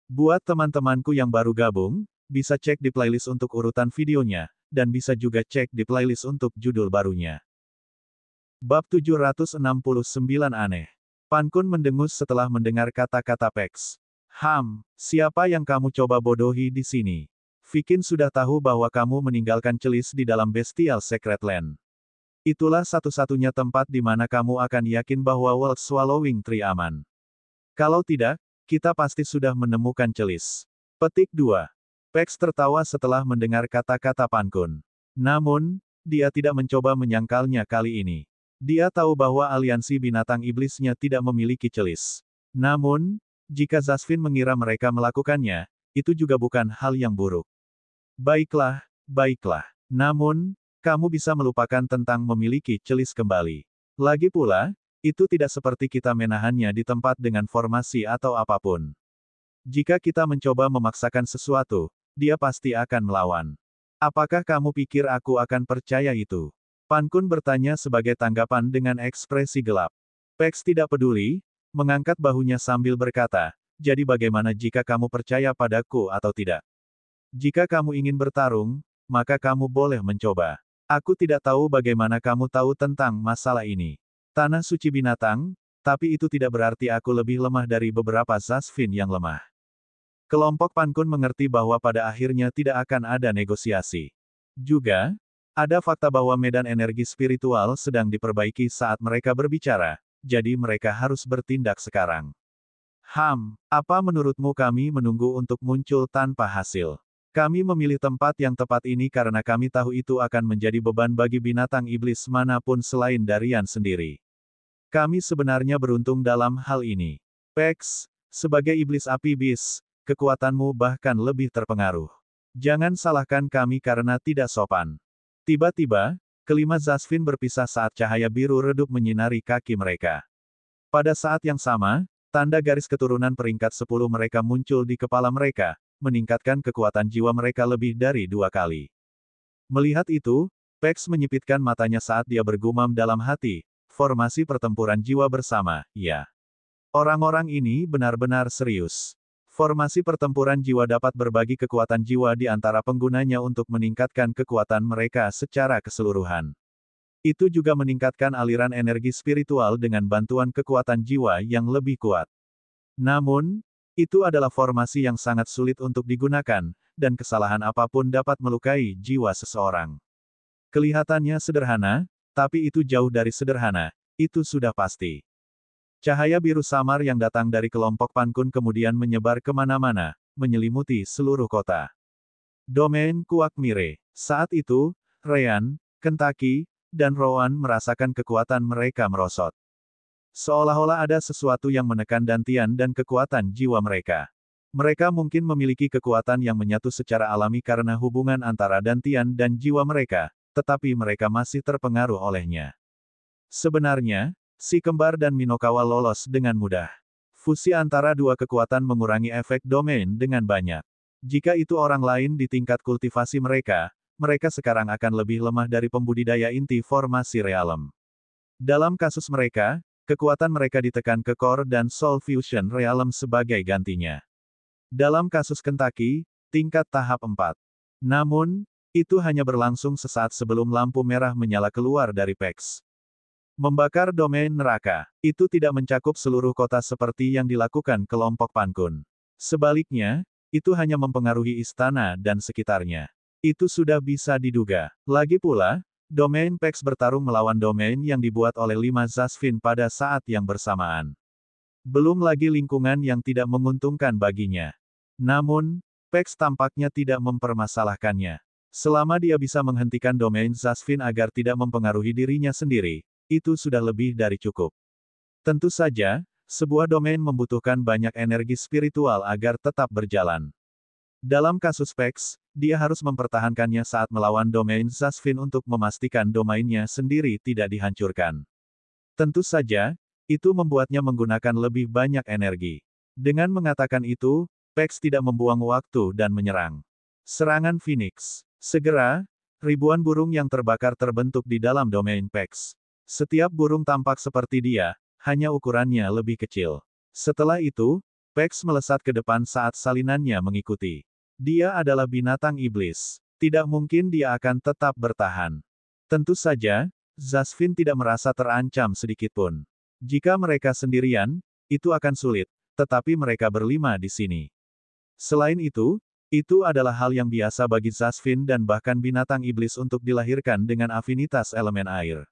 Buat teman-temanku yang baru gabung, bisa cek di playlist untuk urutan videonya, dan bisa juga cek di playlist untuk judul barunya. Bab 769 Aneh. Pan Kun mendengus setelah mendengar kata-kata Pex. Siapa yang kamu coba bodohi di sini? Vikin sudah tahu bahwa kamu meninggalkan Celis di dalam Bestial Secret Land. Itulah satu-satunya tempat di mana kamu akan yakin bahwa World Swallowing Tree aman. Kalau tidak, kita pasti sudah menemukan Celis. Petik 2. Pex tertawa setelah mendengar kata-kata Pan Kun. Namun, dia tidak mencoba menyangkalnya kali ini. Dia tahu bahwa aliansi binatang iblisnya tidak memiliki Celis. Namun, jika Zasvin mengira mereka melakukannya, itu juga bukan hal yang buruk. Baiklah, baiklah. Namun, kamu bisa melupakan tentang memiliki Celis kembali. Lagi pula, itu tidak seperti kita menahannya di tempat dengan formasi atau apapun. Jika kita mencoba memaksakan sesuatu, dia pasti akan melawan. Apakah kamu pikir aku akan percaya itu? Pan Kun bertanya sebagai tanggapan dengan ekspresi gelap. Pex tidak peduli, mengangkat bahunya sambil berkata, jadi bagaimana jika kamu percaya padaku atau tidak? Jika kamu ingin bertarung, maka kamu boleh mencoba. Aku tidak tahu bagaimana kamu tahu tentang masalah ini. Tanah suci binatang, tapi itu tidak berarti aku lebih lemah dari beberapa Zasvin yang lemah. Kelompok Pan Kun mengerti bahwa pada akhirnya tidak akan ada negosiasi. Juga, ada fakta bahwa medan energi spiritual sedang diperbaiki saat mereka berbicara, jadi mereka harus bertindak sekarang. Apa menurutmu kami menunggu untuk muncul tanpa hasil? Kami memilih tempat yang tepat ini karena kami tahu itu akan menjadi beban bagi binatang iblis manapun selain Darian sendiri. Kami sebenarnya beruntung dalam hal ini. Pex, sebagai iblis api bis, kekuatanmu bahkan lebih terpengaruh. Jangan salahkan kami karena tidak sopan. Tiba-tiba, kelima Zasvin berpisah saat cahaya biru redup menyinari kaki mereka. Pada saat yang sama, tanda garis keturunan peringkat 10 mereka muncul di kepala mereka, meningkatkan kekuatan jiwa mereka lebih dari 2 kali. Melihat itu, Pex menyipitkan matanya saat dia bergumam dalam hati, formasi pertempuran jiwa bersama, ya. Orang-orang ini benar-benar serius. Formasi pertempuran jiwa dapat berbagi kekuatan jiwa di antara penggunanya untuk meningkatkan kekuatan mereka secara keseluruhan. Itu juga meningkatkan aliran energi spiritual dengan bantuan kekuatan jiwa yang lebih kuat. Namun, itu adalah formasi yang sangat sulit untuk digunakan, dan kesalahan apapun dapat melukai jiwa seseorang. Kelihatannya sederhana, tapi itu jauh dari sederhana, itu sudah pasti. Cahaya biru samar yang datang dari kelompok Pan Kun kemudian menyebar kemana-mana, menyelimuti seluruh kota. Domain Kuak Mire. Saat itu, Ryan, Kentucky, dan Rowan merasakan kekuatan mereka merosot. Seolah-olah ada sesuatu yang menekan dantian dan kekuatan jiwa mereka. Mereka mungkin memiliki kekuatan yang menyatu secara alami karena hubungan antara dantian dan jiwa mereka, tetapi mereka masih terpengaruh olehnya. Sebenarnya, si kembar dan Minokawa lolos dengan mudah. Fusi antara dua kekuatan mengurangi efek domain dengan banyak. Jika itu orang lain di tingkat kultivasi mereka, mereka sekarang akan lebih lemah dari pembudidaya inti formasi realem. Dalam kasus mereka, kekuatan mereka ditekan ke core dan soul fusion realem sebagai gantinya. Dalam kasus Kentucky, tingkat tahap 4. Namun, itu hanya berlangsung sesaat sebelum lampu merah menyala keluar dari Pex. Membakar domain neraka, itu tidak mencakup seluruh kota seperti yang dilakukan kelompok Pan Kun. Sebaliknya, itu hanya mempengaruhi istana dan sekitarnya. Itu sudah bisa diduga. Lagi pula, domain Pex bertarung melawan domain yang dibuat oleh 5 Zasvin pada saat yang bersamaan. Belum lagi lingkungan yang tidak menguntungkan baginya. Namun, Pex tampaknya tidak mempermasalahkannya. Selama dia bisa menghentikan domain Zasvin agar tidak mempengaruhi dirinya sendiri, itu sudah lebih dari cukup. Tentu saja, sebuah domain membutuhkan banyak energi spiritual agar tetap berjalan. Dalam kasus Pex, dia harus mempertahankannya saat melawan domain Zasvin untuk memastikan domainnya sendiri tidak dihancurkan. Tentu saja, itu membuatnya menggunakan lebih banyak energi. Dengan mengatakan itu, Pex tidak membuang waktu dan menyerang. Serangan Phoenix. Segera, ribuan burung yang terbakar terbentuk di dalam domain Pex. Setiap burung tampak seperti dia, hanya ukurannya lebih kecil. Setelah itu, Pex melesat ke depan saat salinannya mengikuti. Dia adalah binatang iblis. Tidak mungkin dia akan tetap bertahan. Tentu saja, Zasvin tidak merasa terancam sedikitpun. Jika mereka sendirian, itu akan sulit, tetapi mereka berlima di sini. Selain itu adalah hal yang biasa bagi Zasvin dan bahkan binatang iblis untuk dilahirkan dengan afinitas elemen air.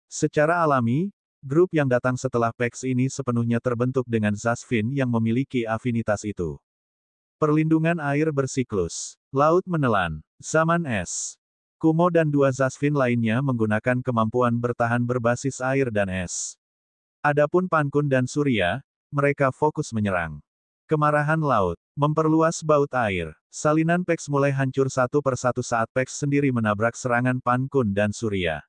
Secara alami, grup yang datang setelah Pex ini sepenuhnya terbentuk dengan Zasvin yang memiliki afinitas itu. Perlindungan air bersiklus. Laut menelan. Zaman es. Kumo dan dua Zasvin lainnya menggunakan kemampuan bertahan berbasis air dan es. Adapun Pankun dan Surya, mereka fokus menyerang. Kemarahan laut. Memperluas baut air. Salinan Pex mulai hancur satu persatu saat Pex sendiri menabrak serangan Pankun dan Surya.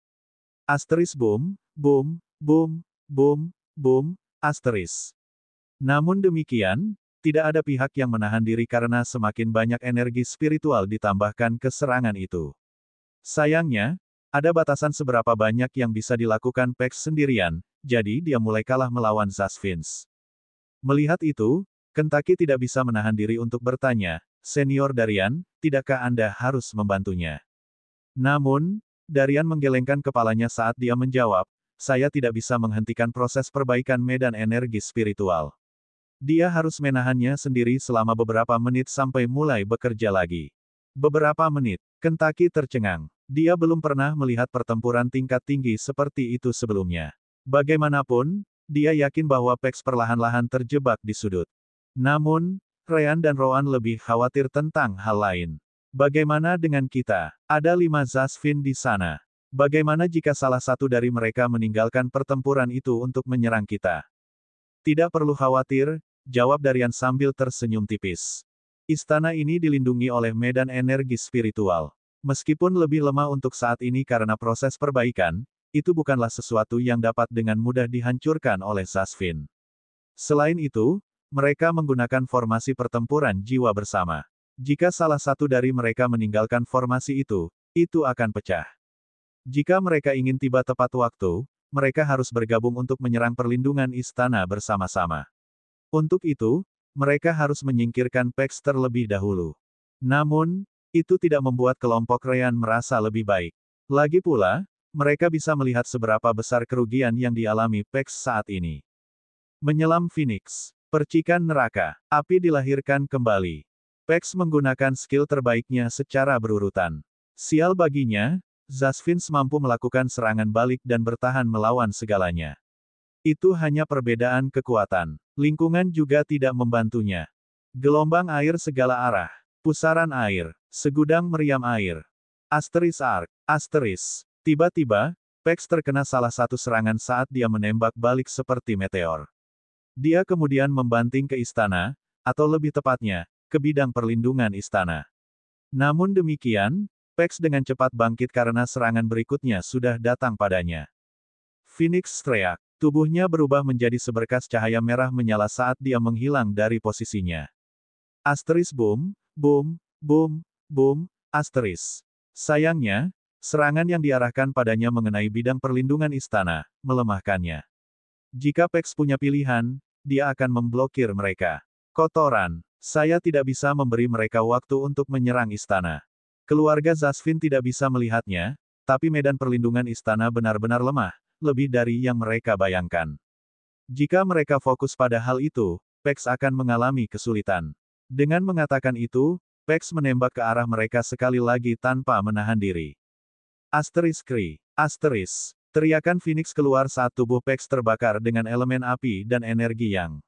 Asteris boom, boom, boom, boom, boom, asteris. Namun demikian, tidak ada pihak yang menahan diri karena semakin banyak energi spiritual ditambahkan ke serangan itu. Sayangnya, ada batasan seberapa banyak yang bisa dilakukan Pex sendirian, jadi dia mulai kalah melawan Zasvins. Melihat itu, Kentucky tidak bisa menahan diri untuk bertanya, Senior Darian, tidakkah Anda harus membantunya? Namun, Darian menggelengkan kepalanya saat dia menjawab, saya tidak bisa menghentikan proses perbaikan medan energi spiritual. Dia harus menahannya sendiri selama beberapa menit sampai mulai bekerja lagi. Beberapa menit, Kentucky tercengang. Dia belum pernah melihat pertempuran tingkat tinggi seperti itu sebelumnya. Bagaimanapun, dia yakin bahwa Pex perlahan-lahan terjebak di sudut. Namun, Ryan dan Rowan lebih khawatir tentang hal lain. Bagaimana dengan kita? Ada 5 Zasvin di sana. Bagaimana jika salah satu dari mereka meninggalkan pertempuran itu untuk menyerang kita? Tidak perlu khawatir, jawab Darian sambil tersenyum tipis. Istana ini dilindungi oleh medan energi spiritual. Meskipun lebih lemah untuk saat ini karena proses perbaikan, itu bukanlah sesuatu yang dapat dengan mudah dihancurkan oleh Zasvin. Selain itu, mereka menggunakan formasi pertempuran jiwa bersama. Jika salah satu dari mereka meninggalkan formasi itu akan pecah. Jika mereka ingin tiba tepat waktu, mereka harus bergabung untuk menyerang perlindungan istana bersama-sama. Untuk itu, mereka harus menyingkirkan Pex terlebih dahulu. Namun, itu tidak membuat kelompok Ryan merasa lebih baik. Lagi pula, mereka bisa melihat seberapa besar kerugian yang dialami Pex saat ini. Menyelam Phoenix. Percikan neraka. Api dilahirkan kembali. Pex menggunakan skill terbaiknya secara berurutan. Sial baginya, Zasvins mampu melakukan serangan balik dan bertahan melawan segalanya. Itu hanya perbedaan kekuatan. Lingkungan juga tidak membantunya. Gelombang air segala arah. Pusaran air. Segudang meriam air. Asteris arc. Asteris. Tiba-tiba, Pex terkena salah satu serangan saat dia menembak balik seperti meteor. Dia kemudian membanting ke istana, atau lebih tepatnya, ke bidang perlindungan istana. Namun demikian, Pex dengan cepat bangkit karena serangan berikutnya sudah datang padanya. Phoenix teriak. Tubuhnya berubah menjadi seberkas cahaya merah menyala saat dia menghilang dari posisinya. Asteris boom, boom, boom, boom, asteris. Sayangnya, serangan yang diarahkan padanya mengenai bidang perlindungan istana, melemahkannya. Jika Pex punya pilihan, dia akan memblokir mereka. Kotoran. Saya tidak bisa memberi mereka waktu untuk menyerang istana. Keluarga Zasvin tidak bisa melihatnya, tapi medan perlindungan istana benar-benar lemah, lebih dari yang mereka bayangkan. Jika mereka fokus pada hal itu, Pex akan mengalami kesulitan. Dengan mengatakan itu, Pex menembak ke arah mereka sekali lagi tanpa menahan diri. Asteris Kri. Asteris. Teriakan Phoenix keluar saat tubuh Pex terbakar dengan elemen api dan energi yang.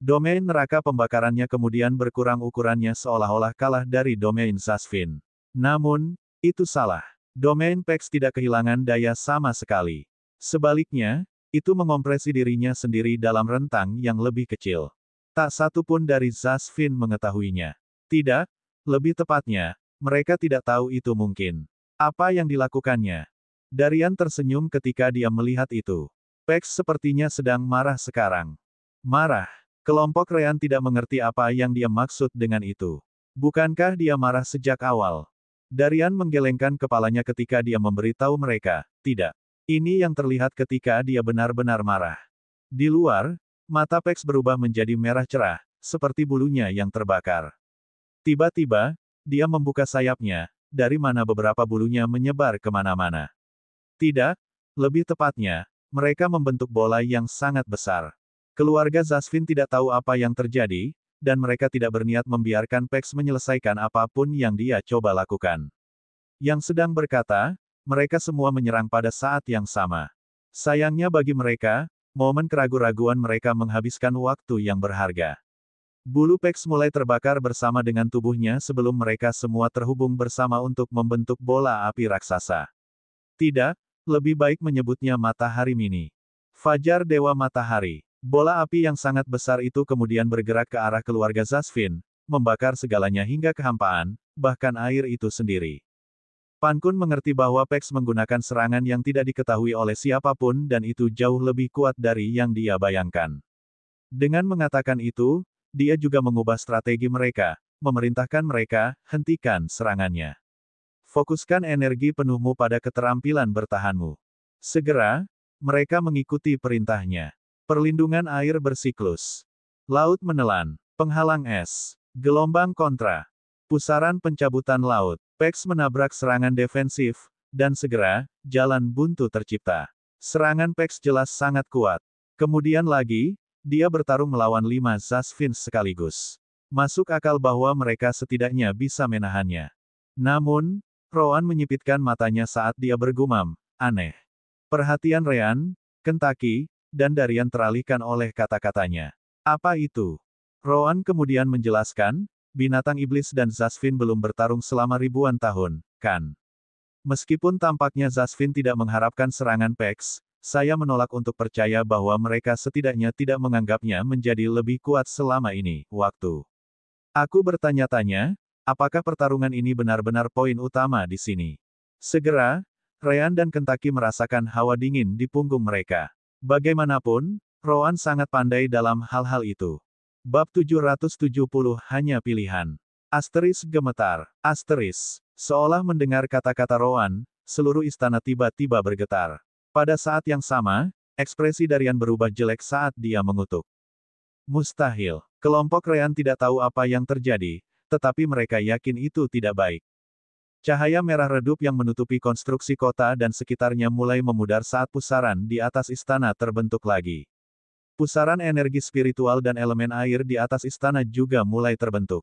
Domain neraka pembakarannya kemudian berkurang ukurannya seolah-olah kalah dari domain Zasvin. Namun, itu salah. Domain Pex tidak kehilangan daya sama sekali. Sebaliknya, itu mengompresi dirinya sendiri dalam rentang yang lebih kecil. Tak satu pun dari Zasvin mengetahuinya. Tidak, lebih tepatnya, mereka tidak tahu itu mungkin. Apa yang dilakukannya? Darian tersenyum ketika dia melihat itu. Pex sepertinya sedang marah sekarang. Marah. Kelompok Ryan tidak mengerti apa yang dia maksud dengan itu. Bukankah dia marah sejak awal? Darian menggelengkan kepalanya ketika dia memberitahu mereka, tidak. Ini yang terlihat ketika dia benar-benar marah. Di luar, mata Pex berubah menjadi merah cerah, seperti bulunya yang terbakar. Tiba-tiba, dia membuka sayapnya, dari mana beberapa bulunya menyebar kemana-mana. Tidak, lebih tepatnya, mereka membentuk bola yang sangat besar. Keluarga Zasvin tidak tahu apa yang terjadi, dan mereka tidak berniat membiarkan Pex menyelesaikan apapun yang dia coba lakukan. Yang sedang berkata, mereka semua menyerang pada saat yang sama. Sayangnya bagi mereka, momen keraguan-raguan mereka menghabiskan waktu yang berharga. Bulu Pex mulai terbakar bersama dengan tubuhnya sebelum mereka semua terhubung bersama untuk membentuk bola api raksasa. Tidak, lebih baik menyebutnya matahari mini. Fajar Dewa Matahari. Bola api yang sangat besar itu kemudian bergerak ke arah keluarga Zasvin, membakar segalanya hingga kehampaan, bahkan air itu sendiri. Pan Kun mengerti bahwa Pex menggunakan serangan yang tidak diketahui oleh siapapun dan itu jauh lebih kuat dari yang dia bayangkan. Dengan mengatakan itu, dia juga mengubah strategi mereka, memerintahkan mereka, hentikan serangannya. Fokuskan energi penuhmu pada keterampilan bertahanmu. Segera, mereka mengikuti perintahnya. Perlindungan air bersiklus. Laut menelan. Penghalang es. Gelombang kontra. Pusaran pencabutan laut. Pex menabrak serangan defensif, dan segera, jalan buntu tercipta. Serangan Pex jelas sangat kuat. Kemudian lagi, dia bertarung melawan 5 Zasvin sekaligus. Masuk akal bahwa mereka setidaknya bisa menahannya. Namun, Rowan menyipitkan matanya saat dia bergumam, aneh. Perhatian Ryan, Kentucky, dan Darian teralihkan oleh kata-katanya. Apa itu? Rowan kemudian menjelaskan, binatang iblis dan Zasvin belum bertarung selama ribuan tahun, kan? Meskipun tampaknya Zasvin tidak mengharapkan serangan Pex, saya menolak untuk percaya bahwa mereka setidaknya tidak menganggapnya menjadi lebih kuat selama ini, waktu. Aku bertanya-tanya, apakah pertarungan ini benar-benar poin utama di sini? Segera, Ryan dan Kentucky merasakan hawa dingin di punggung mereka. Bagaimanapun, Rowan sangat pandai dalam hal-hal itu. Bab 770 hanya pilihan. Asteris gemetar. Asteris. Seolah mendengar kata-kata Rowan, seluruh istana tiba-tiba bergetar. Pada saat yang sama, ekspresi Darian berubah jelek saat dia mengutuk. Mustahil. Kelompok Ryan tidak tahu apa yang terjadi, tetapi mereka yakin itu tidak baik. Cahaya merah redup yang menutupi konstruksi kota dan sekitarnya mulai memudar saat pusaran di atas istana terbentuk lagi. Pusaran energi spiritual dan elemen air di atas istana juga mulai terbentuk.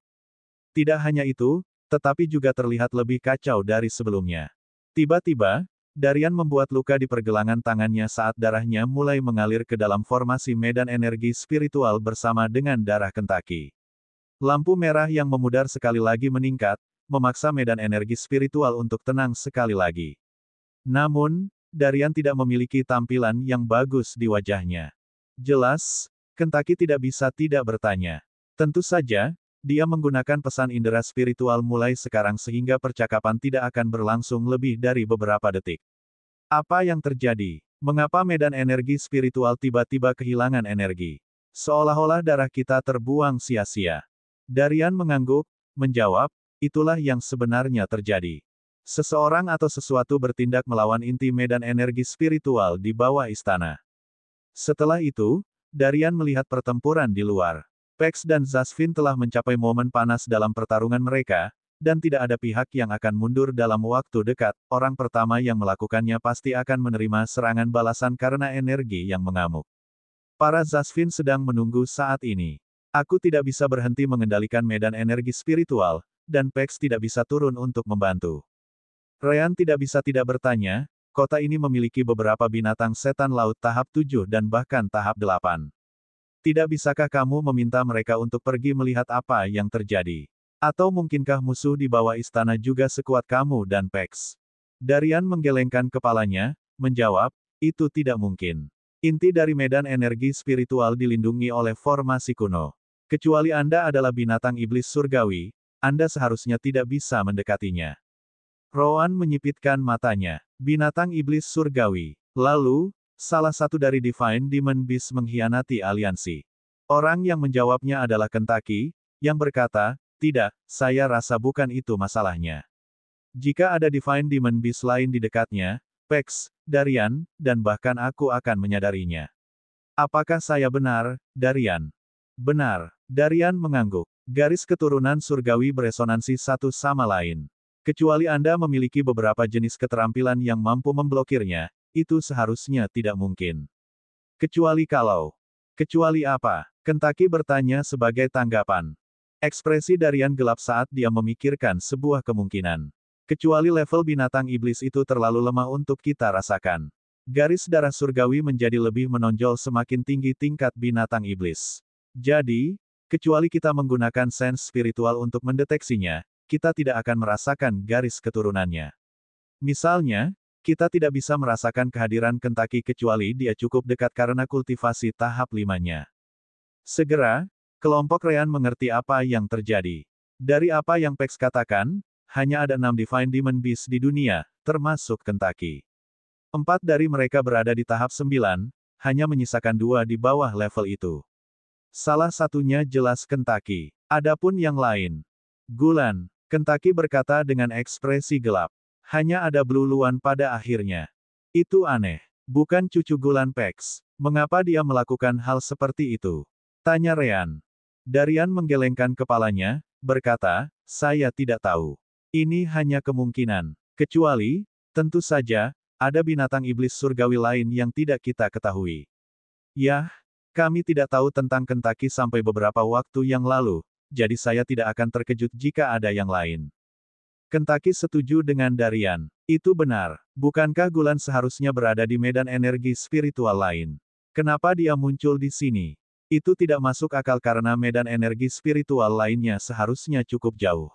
Tidak hanya itu, tetapi juga terlihat lebih kacau dari sebelumnya. Tiba-tiba, Darian membuat luka di pergelangan tangannya saat darahnya mulai mengalir ke dalam formasi medan energi spiritual bersama dengan darah Kentucky. Lampu merah yang memudar sekali lagi meningkat, memaksa medan energi spiritual untuk tenang sekali lagi. Namun, Darian tidak memiliki tampilan yang bagus di wajahnya. Jelas, Kentucky tidak bisa tidak bertanya. Tentu saja, dia menggunakan pesan indera spiritual mulai sekarang sehingga percakapan tidak akan berlangsung lebih dari beberapa detik. Apa yang terjadi? Mengapa medan energi spiritual tiba-tiba kehilangan energi? Seolah-olah darah kita terbuang sia-sia. Darian mengangguk, menjawab, itulah yang sebenarnya terjadi. Seseorang atau sesuatu bertindak melawan inti medan energi spiritual di bawah istana. Setelah itu, Darian melihat pertempuran di luar. Pex dan Zasvin telah mencapai momen panas dalam pertarungan mereka, dan tidak ada pihak yang akan mundur dalam waktu dekat. Orang pertama yang melakukannya pasti akan menerima serangan balasan karena energi yang mengamuk. Para Zasvin sedang menunggu saat ini. Aku tidak bisa berhenti mengendalikan medan energi spiritual, dan Pex tidak bisa turun untuk membantu. Ryan tidak bisa tidak bertanya, kota ini memiliki beberapa binatang setan laut tahap 7 dan bahkan tahap 8. Tidak bisakah kamu meminta mereka untuk pergi melihat apa yang terjadi? Atau mungkinkah musuh di bawah istana juga sekuat kamu dan Pex? Darian menggelengkan kepalanya, menjawab, itu tidak mungkin. Inti dari medan energi spiritual dilindungi oleh formasi kuno. Kecuali Anda adalah binatang iblis surgawi, Anda seharusnya tidak bisa mendekatinya. Rowan menyipitkan matanya. Binatang iblis surgawi. Lalu, salah satu dari Divine Demon Beast mengkhianati aliansi. Orang yang menjawabnya adalah Kentucky, yang berkata, tidak, saya rasa bukan itu masalahnya. Jika ada Divine Demon Beast lain di dekatnya, Pex, Darian, dan bahkan aku akan menyadarinya. Apakah saya benar, Darian? Benar. Darian mengangguk. Garis keturunan surgawi beresonansi satu sama lain. Kecuali Anda memiliki beberapa jenis keterampilan yang mampu memblokirnya, itu seharusnya tidak mungkin. Kecuali kalau. Kecuali apa? Kentucky bertanya sebagai tanggapan. Ekspresi Darian gelap saat dia memikirkan sebuah kemungkinan. Kecuali level binatang iblis itu terlalu lemah untuk kita rasakan. Garis darah surgawi menjadi lebih menonjol semakin tinggi tingkat binatang iblis. Jadi, kecuali kita menggunakan sense spiritual untuk mendeteksinya, kita tidak akan merasakan garis keturunannya. Misalnya, kita tidak bisa merasakan kehadiran Kentucky kecuali dia cukup dekat karena kultivasi tahap 5-nya. Segera, kelompok Ryan mengerti apa yang terjadi. Dari apa yang Pex katakan, hanya ada 6 Divine Demon Beast di dunia, termasuk Kentucky. 4 dari mereka berada di tahap 9, hanya menyisakan 2 di bawah level itu. Salah satunya jelas Kentucky. Adapun yang lain. Gulan. Kentucky berkata dengan ekspresi gelap. Hanya ada Blue Luan pada akhirnya. Itu aneh. Bukan cucu Gulan Pex. Mengapa dia melakukan hal seperti itu? Tanya Ryan. Darian menggelengkan kepalanya, berkata, saya tidak tahu. Ini hanya kemungkinan. Kecuali, tentu saja, ada binatang iblis surgawi lain yang tidak kita ketahui. Yah, kami tidak tahu tentang Kentucky sampai beberapa waktu yang lalu, jadi saya tidak akan terkejut jika ada yang lain. Kentucky setuju dengan Darian. Itu benar. Bukankah Gulan seharusnya berada di medan energi spiritual lain? Kenapa dia muncul di sini? Itu tidak masuk akal karena medan energi spiritual lainnya seharusnya cukup jauh.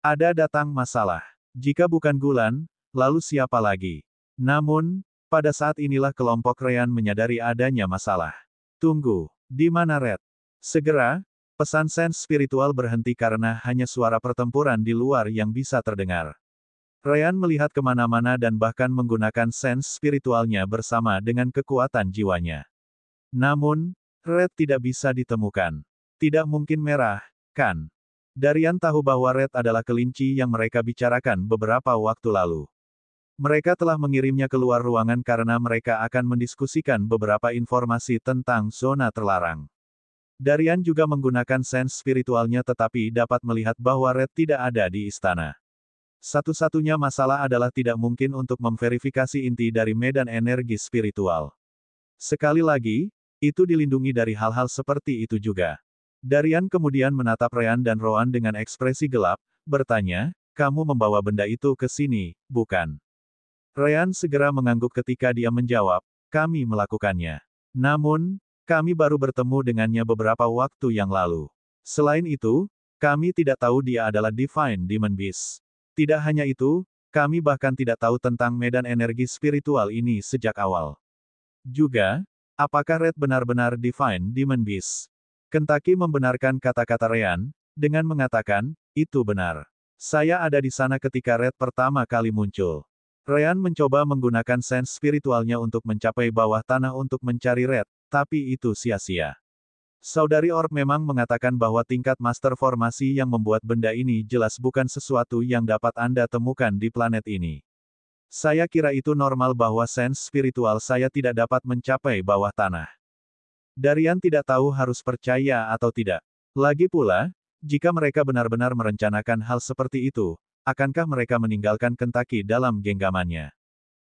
Ada datang masalah. Jika bukan Gulan, lalu siapa lagi? Namun, pada saat inilah kelompok Ryan menyadari adanya masalah. Tunggu, di mana Red? Segera, pesan sense spiritual berhenti karena hanya suara pertempuran di luar yang bisa terdengar. Ryan melihat kemana-mana dan bahkan menggunakan sense spiritualnya bersama dengan kekuatan jiwanya. Namun, Red tidak bisa ditemukan. Tidak mungkin merah, kan? Darian tahu bahwa Red adalah kelinci yang mereka bicarakan beberapa waktu lalu. Mereka telah mengirimnya keluar ruangan karena mereka akan mendiskusikan beberapa informasi tentang zona terlarang. Darian juga menggunakan sense spiritualnya tetapi dapat melihat bahwa Red tidak ada di istana. Satu-satunya masalah adalah tidak mungkin untuk memverifikasi inti dari medan energi spiritual. Sekali lagi, itu dilindungi dari hal-hal seperti itu juga. Darian kemudian menatap Ryan dan Rowan dengan ekspresi gelap, bertanya, kamu membawa benda itu ke sini, bukan? Ryan segera mengangguk ketika dia menjawab, kami melakukannya. Namun, kami baru bertemu dengannya beberapa waktu yang lalu. Selain itu, kami tidak tahu dia adalah Divine Demon Beast. Tidak hanya itu, kami bahkan tidak tahu tentang medan energi spiritual ini sejak awal. Juga, apakah Red benar-benar Divine Demon Beast? Kentucky membenarkan kata-kata Ryan, dengan mengatakan, itu benar. Saya ada di sana ketika Red pertama kali muncul. Ryan mencoba menggunakan sense spiritualnya untuk mencapai bawah tanah untuk mencari Red, tapi itu sia-sia. Saudari Orb memang mengatakan bahwa tingkat master formasi yang membuat benda ini jelas bukan sesuatu yang dapat Anda temukan di planet ini. Saya kira itu normal bahwa sense spiritual saya tidak dapat mencapai bawah tanah. Darian tidak tahu harus percaya atau tidak. Lagi pula, jika mereka benar-benar merencanakan hal seperti itu, akankah mereka meninggalkan Kentucky dalam genggamannya?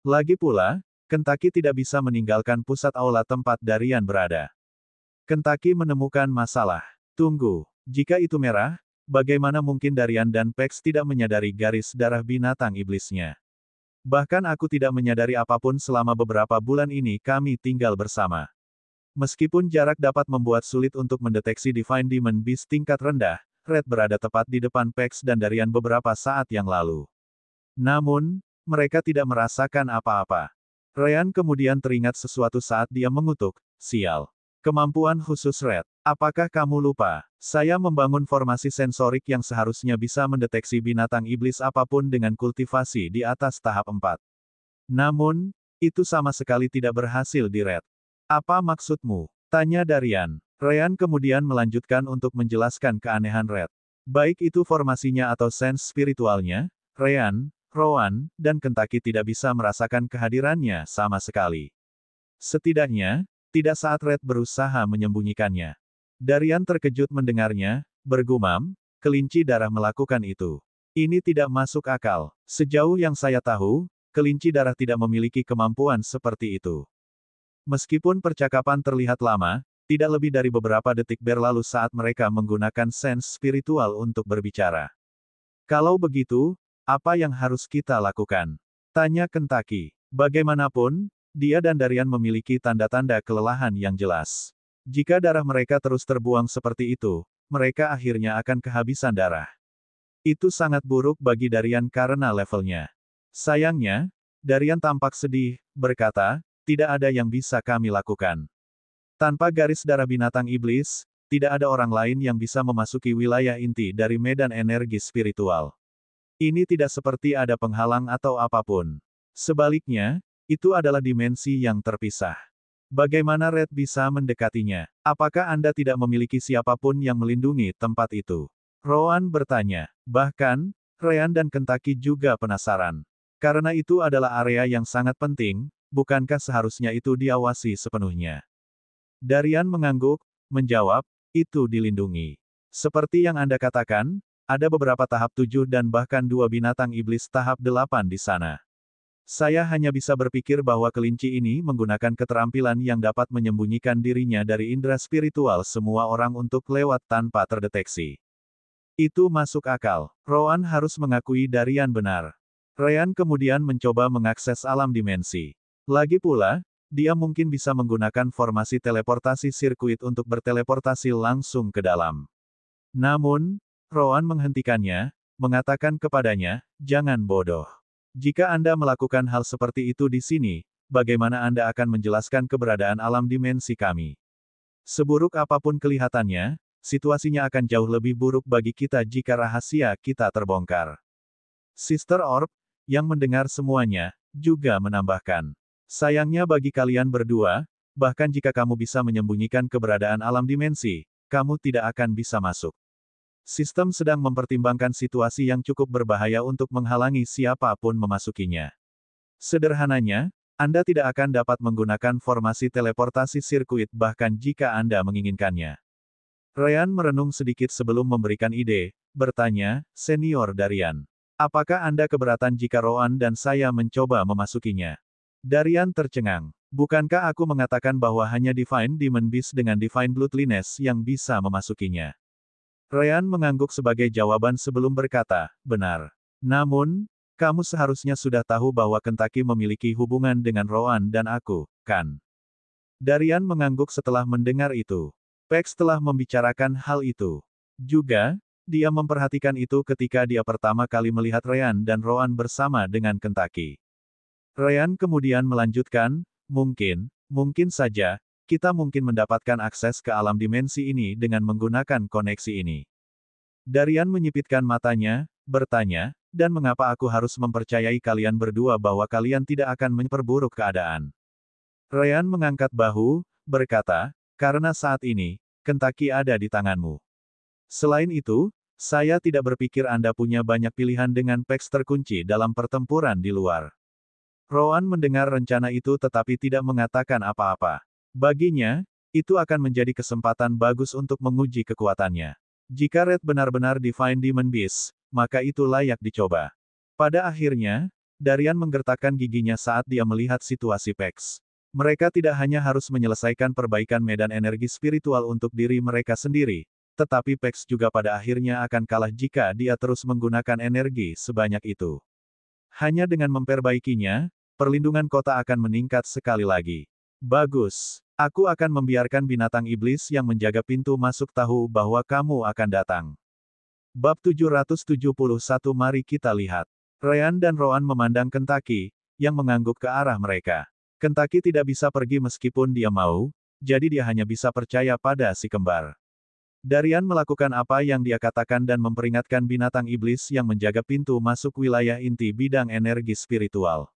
Lagi pula, Kentucky tidak bisa meninggalkan pusat aula tempat Darian berada. Kentucky menemukan masalah. Tunggu, jika itu merah, bagaimana mungkin Darian dan Pex tidak menyadari garis darah binatang iblisnya? Bahkan aku tidak menyadari apapun selama beberapa bulan ini kami tinggal bersama. Meskipun jarak dapat membuat sulit untuk mendeteksi Divine Demon Beast tingkat rendah, Red berada tepat di depan Pex dan Darian beberapa saat yang lalu. Namun, mereka tidak merasakan apa-apa. Ryan kemudian teringat sesuatu saat dia mengutuk, sial. Kemampuan khusus Red. Apakah kamu lupa? Saya membangun formasi sensorik yang seharusnya bisa mendeteksi binatang iblis apapun dengan kultivasi di atas tahap 4. Namun, itu sama sekali tidak berhasil di Red. Apa maksudmu? Tanya Darian. Ryan kemudian melanjutkan untuk menjelaskan keanehan Red. Baik itu formasinya atau sense spiritualnya, Ryan, Rowan, dan Kentucky tidak bisa merasakan kehadirannya sama sekali. Setidaknya, tidak saat Red berusaha menyembunyikannya. Darian terkejut mendengarnya, bergumam, kelinci darah melakukan itu. Ini tidak masuk akal. Sejauh yang saya tahu, kelinci darah tidak memiliki kemampuan seperti itu. Meskipun percakapan terlihat lama, tidak lebih dari beberapa detik berlalu saat mereka menggunakan sense spiritual untuk berbicara. Kalau begitu, apa yang harus kita lakukan? Tanya Kentucky. Bagaimanapun, dia dan Darian memiliki tanda-tanda kelelahan yang jelas. Jika darah mereka terus terbuang seperti itu, mereka akhirnya akan kehabisan darah. Itu sangat buruk bagi Darian karena levelnya. Sayangnya, Darian tampak sedih, berkata, tidak ada yang bisa kami lakukan. Tanpa garis darah binatang iblis, tidak ada orang lain yang bisa memasuki wilayah inti dari medan energi spiritual. Ini tidak seperti ada penghalang atau apapun. Sebaliknya, itu adalah dimensi yang terpisah. Bagaimana Red bisa mendekatinya? Apakah Anda tidak memiliki siapapun yang melindungi tempat itu? Rowan bertanya. Bahkan, Ryan dan Kentucky juga penasaran. Karena itu adalah area yang sangat penting, bukankah seharusnya itu diawasi sepenuhnya? Darian mengangguk, menjawab, itu dilindungi. Seperti yang Anda katakan, ada beberapa tahap 7 dan bahkan 2 binatang iblis tahap 8 di sana. Saya hanya bisa berpikir bahwa kelinci ini menggunakan keterampilan yang dapat menyembunyikan dirinya dari indera spiritual semua orang untuk lewat tanpa terdeteksi. Itu masuk akal. Rowan harus mengakui Darian benar. Ryan kemudian mencoba mengakses alam dimensi. Lagi pula, dia mungkin bisa menggunakan formasi teleportasi sirkuit untuk berteleportasi langsung ke dalam. Namun, Rowan menghentikannya, mengatakan kepadanya, jangan bodoh. Jika Anda melakukan hal seperti itu di sini, bagaimana Anda akan menjelaskan keberadaan alam dimensi kami? Seburuk apapun kelihatannya, situasinya akan jauh lebih buruk bagi kita jika rahasia kita terbongkar. Sister Orb, yang mendengar semuanya, juga menambahkan. Sayangnya bagi kalian berdua, bahkan jika kamu bisa menyembunyikan keberadaan alam dimensi, kamu tidak akan bisa masuk. Sistem sedang mempertimbangkan situasi yang cukup berbahaya untuk menghalangi siapapun memasukinya. Sederhananya, Anda tidak akan dapat menggunakan formasi teleportasi sirkuit bahkan jika Anda menginginkannya. Ryan merenung sedikit sebelum memberikan ide, bertanya, Senior Darian. Apakah Anda keberatan jika Rowan dan saya mencoba memasukinya? Darian tercengang. Bukankah aku mengatakan bahwa hanya Divine Demon Beast dengan Divine Bloodliness yang bisa memasukinya? Ryan mengangguk sebagai jawaban sebelum berkata, benar. Namun, kamu seharusnya sudah tahu bahwa Kentucky memiliki hubungan dengan Rowan dan aku, kan? Darian mengangguk setelah mendengar itu. Pex telah membicarakan hal itu. Juga, dia memperhatikan itu ketika dia pertama kali melihat Ryan dan Rowan bersama dengan Kentucky. Ryan kemudian melanjutkan, mungkin saja, kita mungkin mendapatkan akses ke alam dimensi ini dengan menggunakan koneksi ini. Darian menyipitkan matanya, bertanya, dan mengapa aku harus mempercayai kalian berdua bahwa kalian tidak akan memperburuk keadaan? Ryan mengangkat bahu, berkata, karena saat ini, Kentucky ada di tanganmu. Selain itu, saya tidak berpikir Anda punya banyak pilihan dengan Pex terkunci dalam pertempuran di luar. Rowan mendengar rencana itu tetapi tidak mengatakan apa-apa. Baginya, itu akan menjadi kesempatan bagus untuk menguji kekuatannya. Jika Red benar-benar Divine Demon Beast, maka itu layak dicoba. Pada akhirnya, Darian menggertakkan giginya saat dia melihat situasi Pex. Mereka tidak hanya harus menyelesaikan perbaikan medan energi spiritual untuk diri mereka sendiri, tetapi Pex juga pada akhirnya akan kalah jika dia terus menggunakan energi sebanyak itu. Hanya dengan memperbaikinya, perlindungan kota akan meningkat sekali lagi. Bagus. Aku akan membiarkan binatang iblis yang menjaga pintu masuk tahu bahwa kamu akan datang. Bab 771 Mari kita lihat. Ryan dan Rowan memandang Kentucky, yang mengangguk ke arah mereka. Kentucky tidak bisa pergi meskipun dia mau, jadi dia hanya bisa percaya pada si kembar. Darian melakukan apa yang dia katakan dan memperingatkan binatang iblis yang menjaga pintu masuk wilayah inti bidang energi spiritual.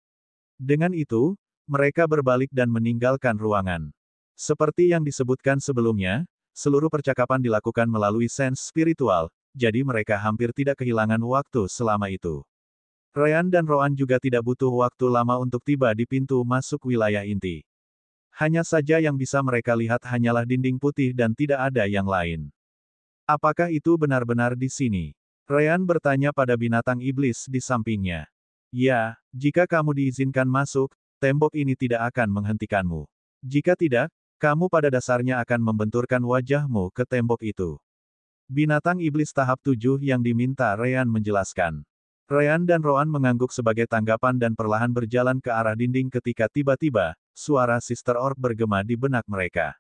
Dengan itu, mereka berbalik dan meninggalkan ruangan. Seperti yang disebutkan sebelumnya, seluruh percakapan dilakukan melalui sense spiritual, jadi mereka hampir tidak kehilangan waktu selama itu. Ryan dan Rowan juga tidak butuh waktu lama untuk tiba di pintu masuk wilayah inti. Hanya saja yang bisa mereka lihat hanyalah dinding putih dan tidak ada yang lain. Apakah itu benar-benar di sini? Ryan bertanya pada binatang iblis di sampingnya. Ya, jika kamu diizinkan masuk, tembok ini tidak akan menghentikanmu. Jika tidak, kamu pada dasarnya akan membenturkan wajahmu ke tembok itu. Binatang iblis tahap 7 yang diminta Ryan menjelaskan. Ryan dan Roan mengangguk sebagai tanggapan dan perlahan berjalan ke arah dinding ketika tiba-tiba, suara Sister Orb bergema di benak mereka.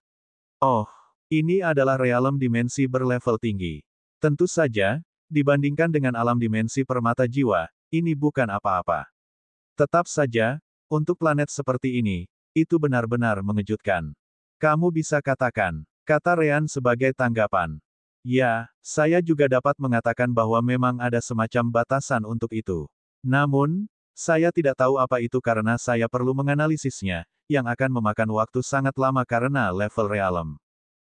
Oh, ini adalah realem dimensi berlevel tinggi. Tentu saja, dibandingkan dengan alam dimensi permata jiwa, ini bukan apa-apa. Tetap saja, untuk planet seperti ini, itu benar-benar mengejutkan. Kamu bisa katakan, kata Ryan sebagai tanggapan. Ya, saya juga dapat mengatakan bahwa memang ada semacam batasan untuk itu. Namun, saya tidak tahu apa itu karena saya perlu menganalisisnya, yang akan memakan waktu sangat lama karena level realem.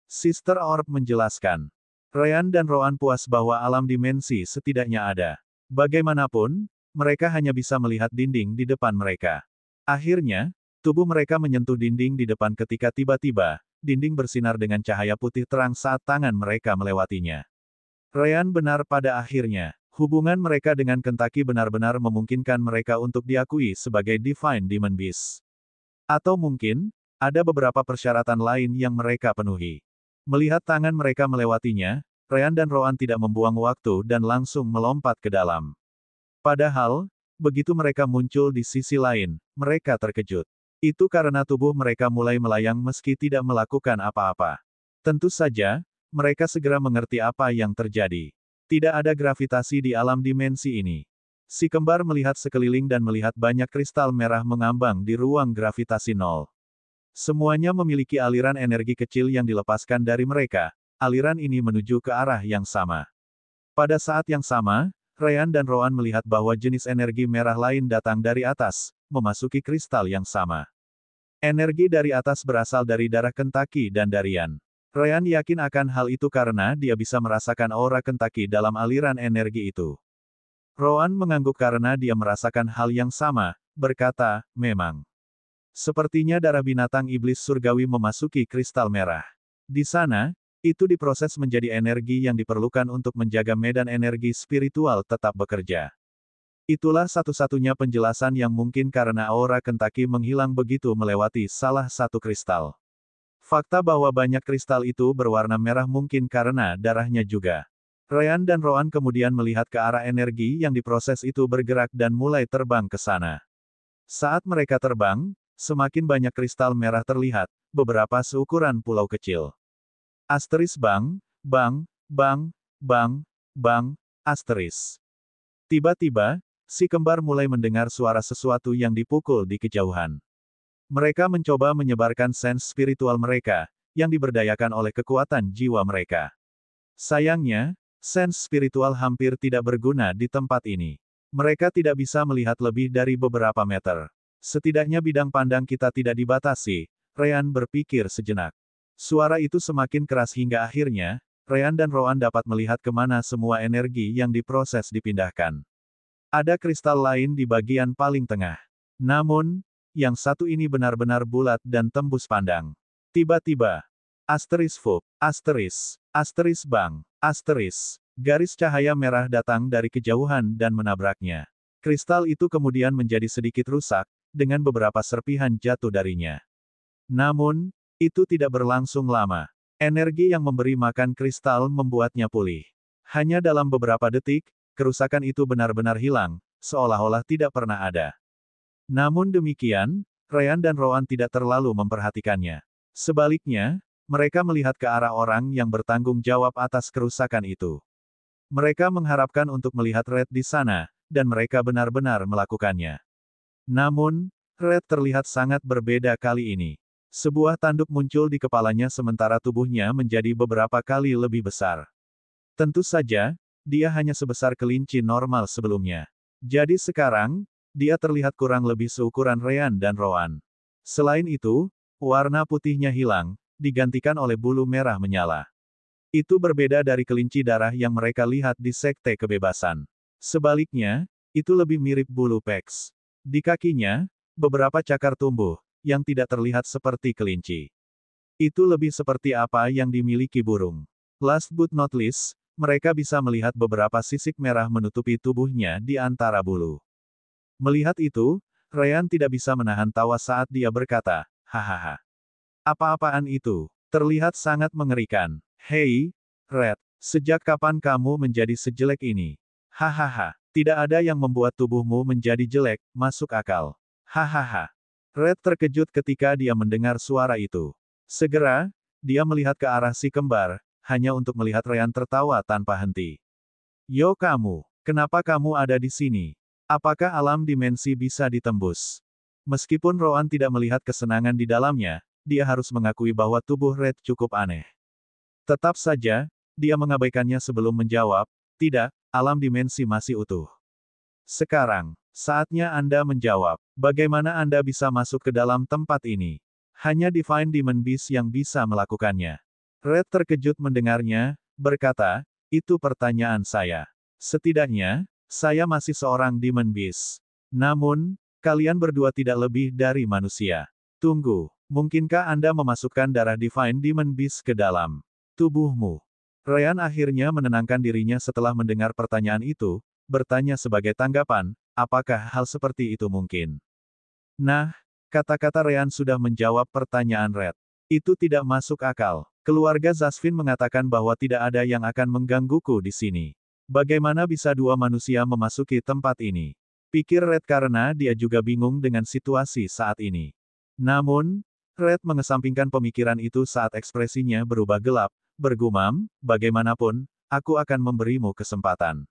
Sister Orb menjelaskan. Ryan dan Roan puas bahwa alam dimensi setidaknya ada. Bagaimanapun, mereka hanya bisa melihat dinding di depan mereka. Akhirnya, tubuh mereka menyentuh dinding di depan ketika tiba-tiba, dinding bersinar dengan cahaya putih terang saat tangan mereka melewatinya. Ryan benar pada akhirnya. Hubungan mereka dengan Kentucky benar-benar memungkinkan mereka untuk diakui sebagai Divine Demon Beast. Atau mungkin, ada beberapa persyaratan lain yang mereka penuhi. Melihat tangan mereka melewatinya, Ryan dan Roan tidak membuang waktu dan langsung melompat ke dalam. Padahal, begitu mereka muncul di sisi lain, mereka terkejut. Itu karena tubuh mereka mulai melayang meski tidak melakukan apa-apa. Tentu saja, mereka segera mengerti apa yang terjadi. Tidak ada gravitasi di alam dimensi ini. Si kembar melihat sekeliling dan melihat banyak kristal merah mengambang di ruang gravitasi nol. Semuanya memiliki aliran energi kecil yang dilepaskan dari mereka. Aliran ini menuju ke arah yang sama. Pada saat yang sama, Ryan dan Roan melihat bahwa jenis energi merah lain datang dari atas, memasuki kristal yang sama. Energi dari atas berasal dari darah Kentucky dan Darian. Ryan yakin akan hal itu karena dia bisa merasakan aura Kentucky dalam aliran energi itu. Roan mengangguk karena dia merasakan hal yang sama, berkata, memang. Sepertinya darah binatang iblis surgawi memasuki kristal merah. Di sana, itu diproses menjadi energi yang diperlukan untuk menjaga medan energi spiritual tetap bekerja. Itulah satu-satunya penjelasan yang mungkin karena aura Kentucky menghilang begitu melewati salah satu kristal. Fakta bahwa banyak kristal itu berwarna merah mungkin karena darahnya juga. Ryan dan Roan kemudian melihat ke arah energi yang diproses itu bergerak dan mulai terbang ke sana. Saat mereka terbang, semakin banyak kristal merah terlihat, beberapa seukuran pulau kecil. Asteris bang, bang, bang, bang, bang, asteris. Tiba-tiba, si kembar mulai mendengar suara sesuatu yang dipukul di kejauhan. Mereka mencoba menyebarkan sense spiritual mereka, yang diberdayakan oleh kekuatan jiwa mereka. Sayangnya, sense spiritual hampir tidak berguna di tempat ini. Mereka tidak bisa melihat lebih dari beberapa meter. Setidaknya bidang pandang kita tidak dibatasi, Ryan berpikir sejenak. Suara itu semakin keras hingga akhirnya, Ryan dan Roan dapat melihat kemana semua energi yang diproses dipindahkan. Ada kristal lain di bagian paling tengah. Namun, yang satu ini benar-benar bulat dan tembus pandang. Tiba-tiba, asteris Fub, asteris bang, asteris. Garis cahaya merah datang dari kejauhan dan menabraknya. Kristal itu kemudian menjadi sedikit rusak, dengan beberapa serpihan jatuh darinya. Namun, itu tidak berlangsung lama. Energi yang memberi makan kristal membuatnya pulih. Hanya dalam beberapa detik, kerusakan itu benar-benar hilang, seolah-olah tidak pernah ada. Namun demikian, Ryan dan Roan tidak terlalu memperhatikannya. Sebaliknya, mereka melihat ke arah orang yang bertanggung jawab atas kerusakan itu. Mereka mengharapkan untuk melihat Red di sana, dan mereka benar-benar melakukannya. Namun, Red terlihat sangat berbeda kali ini. Sebuah tanduk muncul di kepalanya sementara tubuhnya menjadi beberapa kali lebih besar. Tentu saja, dia hanya sebesar kelinci normal sebelumnya. Jadi sekarang, dia terlihat kurang lebih seukuran Ryan dan Roan. Selain itu, warna putihnya hilang, digantikan oleh bulu merah menyala. Itu berbeda dari kelinci darah yang mereka lihat di Sekte Kebebasan. Sebaliknya, itu lebih mirip bulu Pex. Di kakinya, beberapa cakar tumbuh, yang tidak terlihat seperti kelinci. Itu lebih seperti apa yang dimiliki burung. Last but not least, mereka bisa melihat beberapa sisik merah menutupi tubuhnya di antara bulu. Melihat itu, Ryan tidak bisa menahan tawa saat dia berkata, hahaha. Apa-apaan itu? Terlihat sangat mengerikan. Hei, Red, sejak kapan kamu menjadi sejelek ini? Hahaha, tidak ada yang membuat tubuhmu menjadi jelek, masuk akal. Hahaha. Red terkejut ketika dia mendengar suara itu. Segera, dia melihat ke arah si kembar, hanya untuk melihat Ryan tertawa tanpa henti. Yo kamu, kenapa kamu ada di sini? Apakah alam dimensi bisa ditembus? Meskipun Rowan tidak melihat kesenangan di dalamnya, dia harus mengakui bahwa tubuh Red cukup aneh. Tetap saja, dia mengabaikannya sebelum menjawab, tidak, alam dimensi masih utuh. Sekarang, saatnya Anda menjawab, bagaimana Anda bisa masuk ke dalam tempat ini? Hanya Divine Demon Beast yang bisa melakukannya. Red terkejut mendengarnya, berkata, itu pertanyaan saya. Setidaknya, saya masih seorang Demon Beast. Namun, kalian berdua tidak lebih dari manusia. Tunggu, mungkinkah Anda memasukkan darah Divine Demon Beast ke dalam tubuhmu? Ryan akhirnya menenangkan dirinya setelah mendengar pertanyaan itu, bertanya sebagai tanggapan, apakah hal seperti itu mungkin? Nah, kata-kata Ryan sudah menjawab pertanyaan Red. Itu tidak masuk akal. Keluarga Zasvin mengatakan bahwa tidak ada yang akan menggangguku di sini. Bagaimana bisa dua manusia memasuki tempat ini? Pikir Red karena dia juga bingung dengan situasi saat ini. Namun, Red mengesampingkan pemikiran itu saat ekspresinya berubah gelap, bergumam, bagaimanapun, aku akan memberimu kesempatan.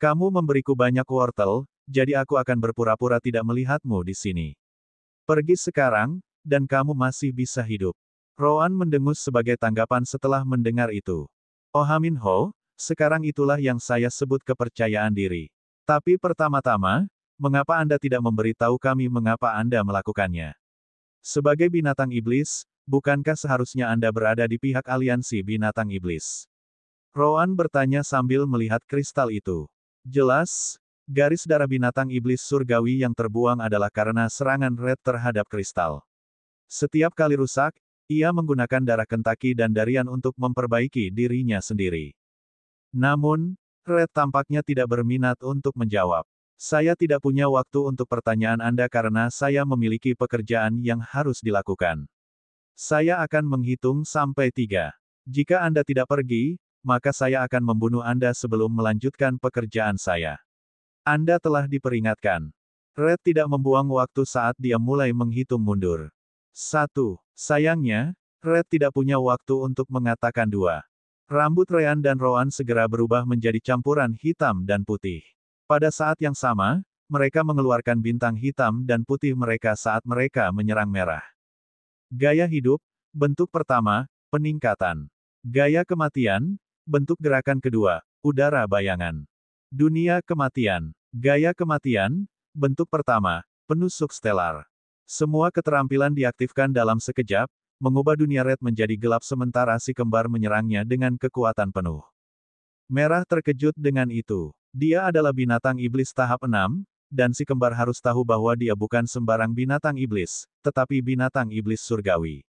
Kamu memberiku banyak wortel, jadi aku akan berpura-pura tidak melihatmu di sini. Pergi sekarang, dan kamu masih bisa hidup. Rowan mendengus sebagai tanggapan setelah mendengar itu. Oh Minho, sekarang itulah yang saya sebut kepercayaan diri. Tapi pertama-tama, mengapa Anda tidak memberitahu kami mengapa Anda melakukannya? Sebagai binatang iblis, bukankah seharusnya Anda berada di pihak aliansi binatang iblis? Rowan bertanya sambil melihat kristal itu. Jelas, garis darah binatang iblis surgawi yang terbuang adalah karena serangan Red terhadap kristal. Setiap kali rusak, ia menggunakan darah Kentucky dan Darian untuk memperbaiki dirinya sendiri. Namun, Red tampaknya tidak berminat untuk menjawab. Saya tidak punya waktu untuk pertanyaan Anda karena saya memiliki pekerjaan yang harus dilakukan. Saya akan menghitung sampai 3. Jika Anda tidak pergi, maka saya akan membunuh Anda sebelum melanjutkan pekerjaan saya. Anda telah diperingatkan. Red tidak membuang waktu saat dia mulai menghitung mundur. 1. Sayangnya, Red tidak punya waktu untuk mengatakan 2. Rambut Ryan dan Rowan segera berubah menjadi campuran hitam dan putih. Pada saat yang sama, mereka mengeluarkan bintang hitam dan putih mereka saat mereka menyerang merah. Gaya hidup, bentuk pertama, peningkatan. Gaya kematian, bentuk gerakan kedua, udara bayangan. Dunia kematian. Gaya kematian, bentuk pertama, penusuk stelar. Semua keterampilan diaktifkan dalam sekejap, mengubah dunia Red menjadi gelap sementara si kembar menyerangnya dengan kekuatan penuh. Merah terkejut dengan itu. Dia adalah binatang iblis tahap 6, dan si kembar harus tahu bahwa dia bukan sembarang binatang iblis, tetapi binatang iblis surgawi.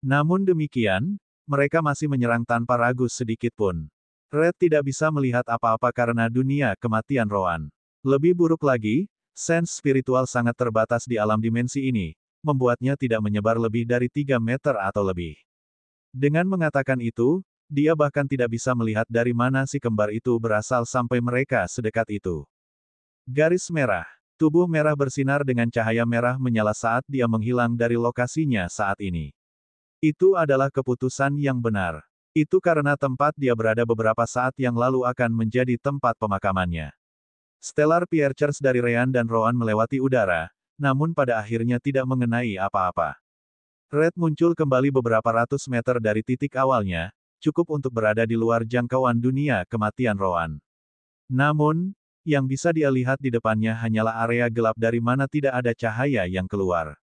Namun demikian, mereka masih menyerang tanpa ragu sedikit pun. Red tidak bisa melihat apa-apa karena dunia kematian Rowan. Lebih buruk lagi, sense spiritual sangat terbatas di alam dimensi ini, membuatnya tidak menyebar lebih dari 3 meter atau lebih. Dengan mengatakan itu, dia bahkan tidak bisa melihat dari mana si kembar itu berasal sampai mereka sedekat itu. Garis merah. Tubuh merah bersinar dengan cahaya merah menyala saat dia menghilang dari lokasinya saat ini. Itu adalah keputusan yang benar. Itu karena tempat dia berada beberapa saat yang lalu akan menjadi tempat pemakamannya. Stellar Piercers dari Ryan dan Rowan melewati udara, namun pada akhirnya tidak mengenai apa-apa. Red muncul kembali beberapa ratus meter dari titik awalnya, cukup untuk berada di luar jangkauan dunia kematian Rowan. Namun, yang bisa dia lihat di depannya hanyalah area gelap dari mana tidak ada cahaya yang keluar.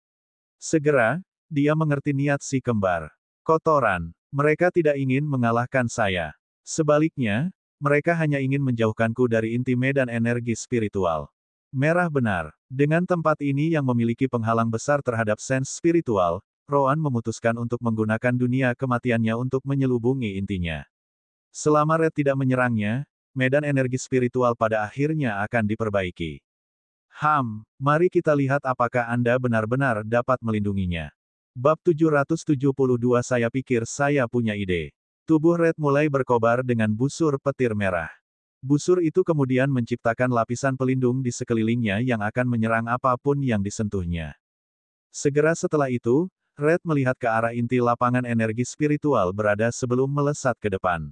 Segera, dia mengerti niat si kembar. Kotoran. Mereka tidak ingin mengalahkan saya. Sebaliknya, mereka hanya ingin menjauhkanku dari inti medan energi spiritual. Merah benar. Dengan tempat ini yang memiliki penghalang besar terhadap sense spiritual, Roan memutuskan untuk menggunakan dunia kematiannya untuk menyelubungi intinya. Selama Red tidak menyerangnya, medan energi spiritual pada akhirnya akan diperbaiki. Mari kita lihat apakah Anda benar-benar dapat melindunginya. Bab 772 Saya pikir saya punya ide. Tubuh Red mulai berkobar dengan busur petir merah. Busur itu kemudian menciptakan lapisan pelindung di sekelilingnya yang akan menyerang apapun yang disentuhnya. Segera setelah itu, Red melihat ke arah inti lapangan energi spiritual berada sebelum melesat ke depan.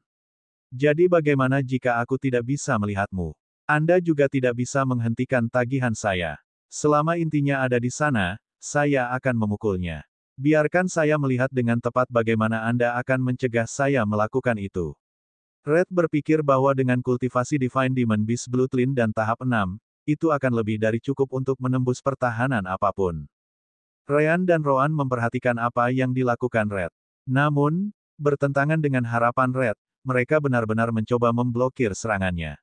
Jadi bagaimana jika aku tidak bisa melihatmu? Anda juga tidak bisa menghentikan tagihan saya. Selama intinya ada di sana, saya akan memukulnya. Biarkan saya melihat dengan tepat bagaimana Anda akan mencegah saya melakukan itu. Red berpikir bahwa dengan kultivasi Divine Demon Beast Bloodline dan tahap 6, itu akan lebih dari cukup untuk menembus pertahanan apapun. Ryan dan Roan memperhatikan apa yang dilakukan Red. Namun, bertentangan dengan harapan Red, mereka benar-benar mencoba memblokir serangannya.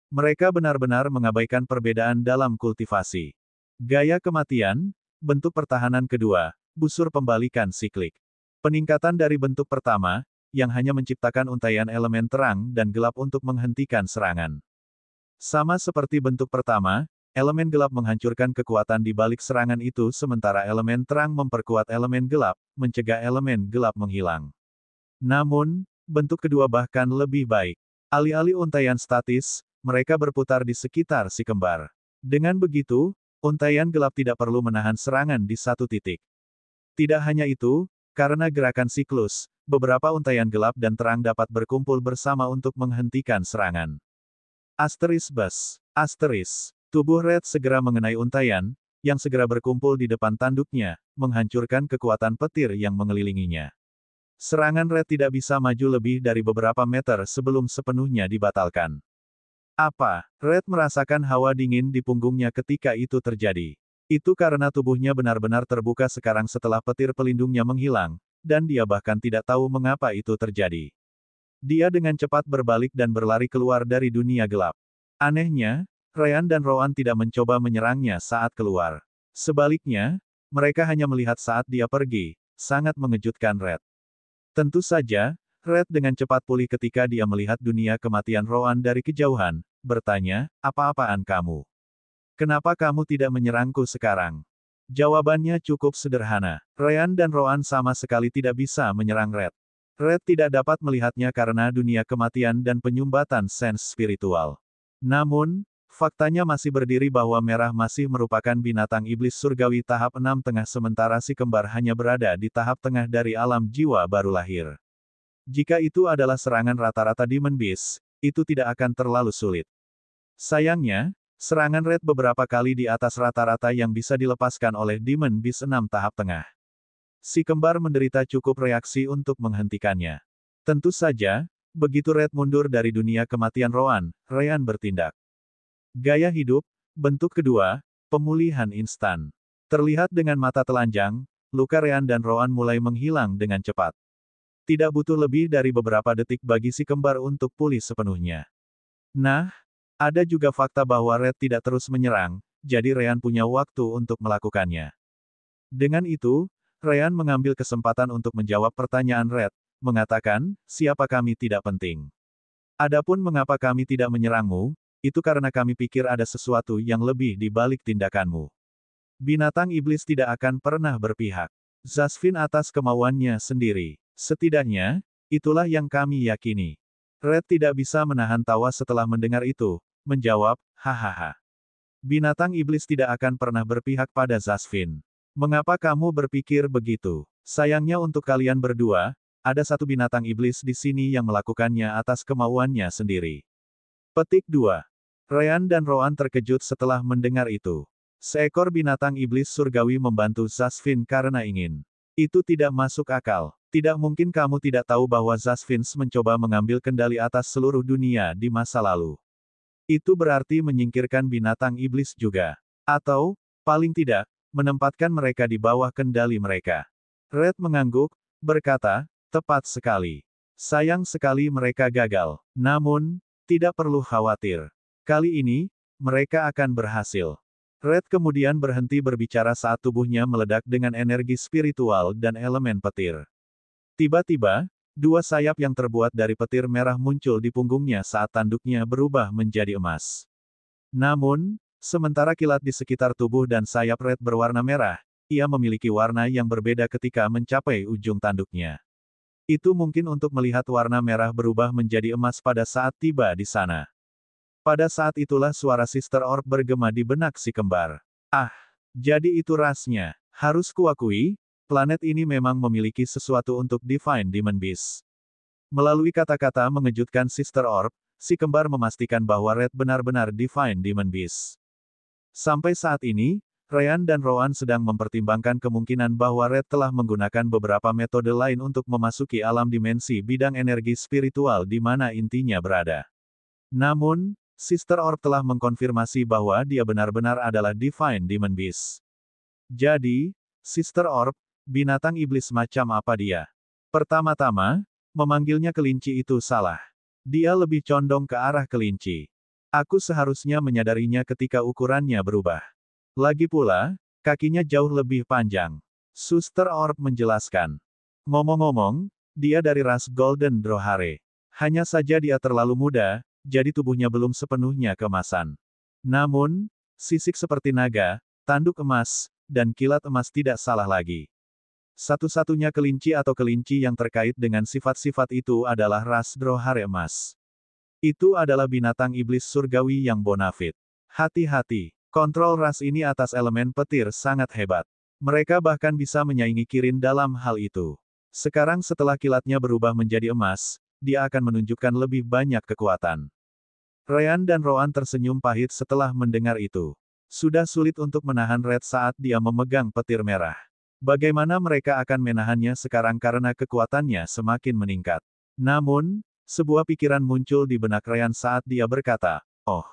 Mereka benar-benar mengabaikan perbedaan dalam kultivasi. Gaya kematian, bentuk pertahanan kedua, busur pembalikan siklik. Peningkatan dari bentuk pertama, yang hanya menciptakan untaian elemen terang dan gelap untuk menghentikan serangan. Sama seperti bentuk pertama, elemen gelap menghancurkan kekuatan di balik serangan itu sementara elemen terang memperkuat elemen gelap, mencegah elemen gelap menghilang. Namun, bentuk kedua bahkan lebih baik. Alih-alih untaian statis, mereka berputar di sekitar si kembar. Dengan begitu, untaian gelap tidak perlu menahan serangan di satu titik. Tidak hanya itu, karena gerakan siklus, beberapa untaian gelap dan terang dapat berkumpul bersama untuk menghentikan serangan. Tubuh Red segera mengenai untaian, yang segera berkumpul di depan tanduknya, menghancurkan kekuatan petir yang mengelilinginya. Serangan Red tidak bisa maju lebih dari beberapa meter sebelum sepenuhnya dibatalkan. Red merasakan hawa dingin di punggungnya ketika itu terjadi. Itu karena tubuhnya benar-benar terbuka sekarang setelah petir pelindungnya menghilang, dan dia bahkan tidak tahu mengapa itu terjadi. Dia dengan cepat berbalik dan berlari keluar dari dunia gelap. Anehnya, Ryan dan Roan tidak mencoba menyerangnya saat keluar. Sebaliknya, mereka hanya melihat saat dia pergi, sangat mengejutkan Red. Tentu saja, Red dengan cepat pulih ketika dia melihat dunia kematian Roan dari kejauhan, bertanya, apa-apaan kamu? Kenapa kamu tidak menyerangku sekarang? Jawabannya cukup sederhana. Ryan dan Roan sama sekali tidak bisa menyerang Red. Red tidak dapat melihatnya karena dunia kematian dan penyumbatan sense spiritual. Namun, faktanya masih berdiri bahwa merah masih merupakan binatang iblis surgawi tahap 6 tengah sementara si kembar hanya berada di tahap tengah dari alam jiwa baru lahir. Jika itu adalah serangan rata-rata Demon Beast, itu tidak akan terlalu sulit. Sayangnya, serangan Red beberapa kali di atas rata-rata yang bisa dilepaskan oleh Demon Beast 6 tahap tengah. Si kembar menderita cukup reaksi untuk menghentikannya. Tentu saja, begitu Red mundur dari dunia kematian Roan, Ryan bertindak. Gaya hidup, bentuk kedua, pemulihan instan. Terlihat dengan mata telanjang, luka Ryan dan Roan mulai menghilang dengan cepat. Tidak butuh lebih dari beberapa detik bagi si kembar untuk pulih sepenuhnya. Nah, ada juga fakta bahwa Red tidak terus menyerang, jadi Ryan punya waktu untuk melakukannya. Dengan itu, Ryan mengambil kesempatan untuk menjawab pertanyaan Red, mengatakan, siapa kami tidak penting. Adapun mengapa kami tidak menyerangmu, itu karena kami pikir ada sesuatu yang lebih di balik tindakanmu. Binatang iblis tidak akan pernah berpihak. Zasvin atas kemauannya sendiri. Setidaknya, itulah yang kami yakini. Red tidak bisa menahan tawa setelah mendengar itu, menjawab, hahaha. Binatang iblis tidak akan pernah berpihak pada Zasvin. Mengapa kamu berpikir begitu? Sayangnya untuk kalian berdua, ada satu binatang iblis di sini yang melakukannya atas kemauannya sendiri. Petik 2. Ryan dan Roan terkejut setelah mendengar itu. Seekor binatang iblis surgawi membantu Zasvin karena ingin. Itu tidak masuk akal. Tidak mungkin kamu tidak tahu bahwa Zasvin mencoba mengambil kendali atas seluruh dunia di masa lalu. Itu berarti menyingkirkan binatang iblis juga. Atau, paling tidak, menempatkan mereka di bawah kendali mereka. Red mengangguk, berkata, tepat sekali. Sayang sekali mereka gagal. Namun, tidak perlu khawatir. Kali ini, mereka akan berhasil. Red kemudian berhenti berbicara saat tubuhnya meledak dengan energi spiritual dan elemen petir. Tiba-tiba, dua sayap yang terbuat dari petir merah muncul di punggungnya saat tanduknya berubah menjadi emas. Namun, sementara kilat di sekitar tubuh dan sayap Red berwarna merah, ia memiliki warna yang berbeda ketika mencapai ujung tanduknya. Itu mungkin untuk melihat warna merah berubah menjadi emas pada saat tiba di sana. Pada saat itulah suara Sister Orb bergema di benak si kembar. Ah, jadi itu rasnya. Harus kuakui, planet ini memang memiliki sesuatu untuk Divine Demon Beast. Melalui kata-kata mengejutkan Sister Orb, si kembar memastikan bahwa Red benar-benar Divine Demon Beast. Sampai saat ini, Ryan dan Rowan sedang mempertimbangkan kemungkinan bahwa Red telah menggunakan beberapa metode lain untuk memasuki alam dimensi bidang energi spiritual di mana intinya berada. Namun, Sister Orb telah mengkonfirmasi bahwa dia benar-benar adalah Divine Demon Beast. Jadi, Sister Orb, binatang iblis macam apa dia? Pertama-tama, memanggilnya kelinci itu salah. Dia lebih condong ke arah kelinci. Aku seharusnya menyadarinya ketika ukurannya berubah. Lagi pula, kakinya jauh lebih panjang. Sister Orb menjelaskan. Ngomong-ngomong, dia dari ras Golden Drawhare. Hanya saja dia terlalu muda, jadi tubuhnya belum sepenuhnya keemasan. Namun, sisik seperti naga, tanduk emas, dan kilat emas tidak salah lagi. Satu-satunya kelinci atau kelinci yang terkait dengan sifat-sifat itu adalah ras Drawhare emas. Itu adalah binatang iblis surgawi yang bonafit. Hati-hati, kontrol ras ini atas elemen petir sangat hebat. Mereka bahkan bisa menyaingi Kirin dalam hal itu. Sekarang setelah kilatnya berubah menjadi emas, dia akan menunjukkan lebih banyak kekuatan. Ryan dan Rowan tersenyum pahit setelah mendengar itu. Sudah sulit untuk menahan Red saat dia memegang petir merah. Bagaimana mereka akan menahannya sekarang karena kekuatannya semakin meningkat. Namun, sebuah pikiran muncul di benak Ryan saat dia berkata, "Oh,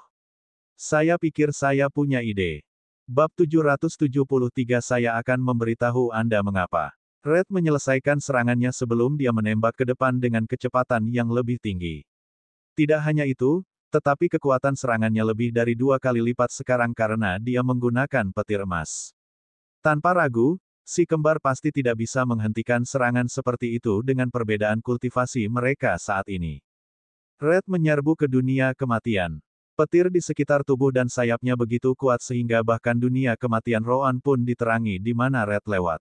saya pikir saya punya ide." Bab 773 Saya akan memberitahu Anda mengapa. Red menyelesaikan serangannya sebelum dia menembak ke depan dengan kecepatan yang lebih tinggi. Tidak hanya itu, tetapi kekuatan serangannya lebih dari 2 kali lipat sekarang karena dia menggunakan petir emas. Tanpa ragu, si kembar pasti tidak bisa menghentikan serangan seperti itu dengan perbedaan kultivasi mereka saat ini. Red menyerbu ke dunia kematian. Petir di sekitar tubuh dan sayapnya begitu kuat sehingga bahkan dunia kematian Rowan pun diterangi di mana Red lewat.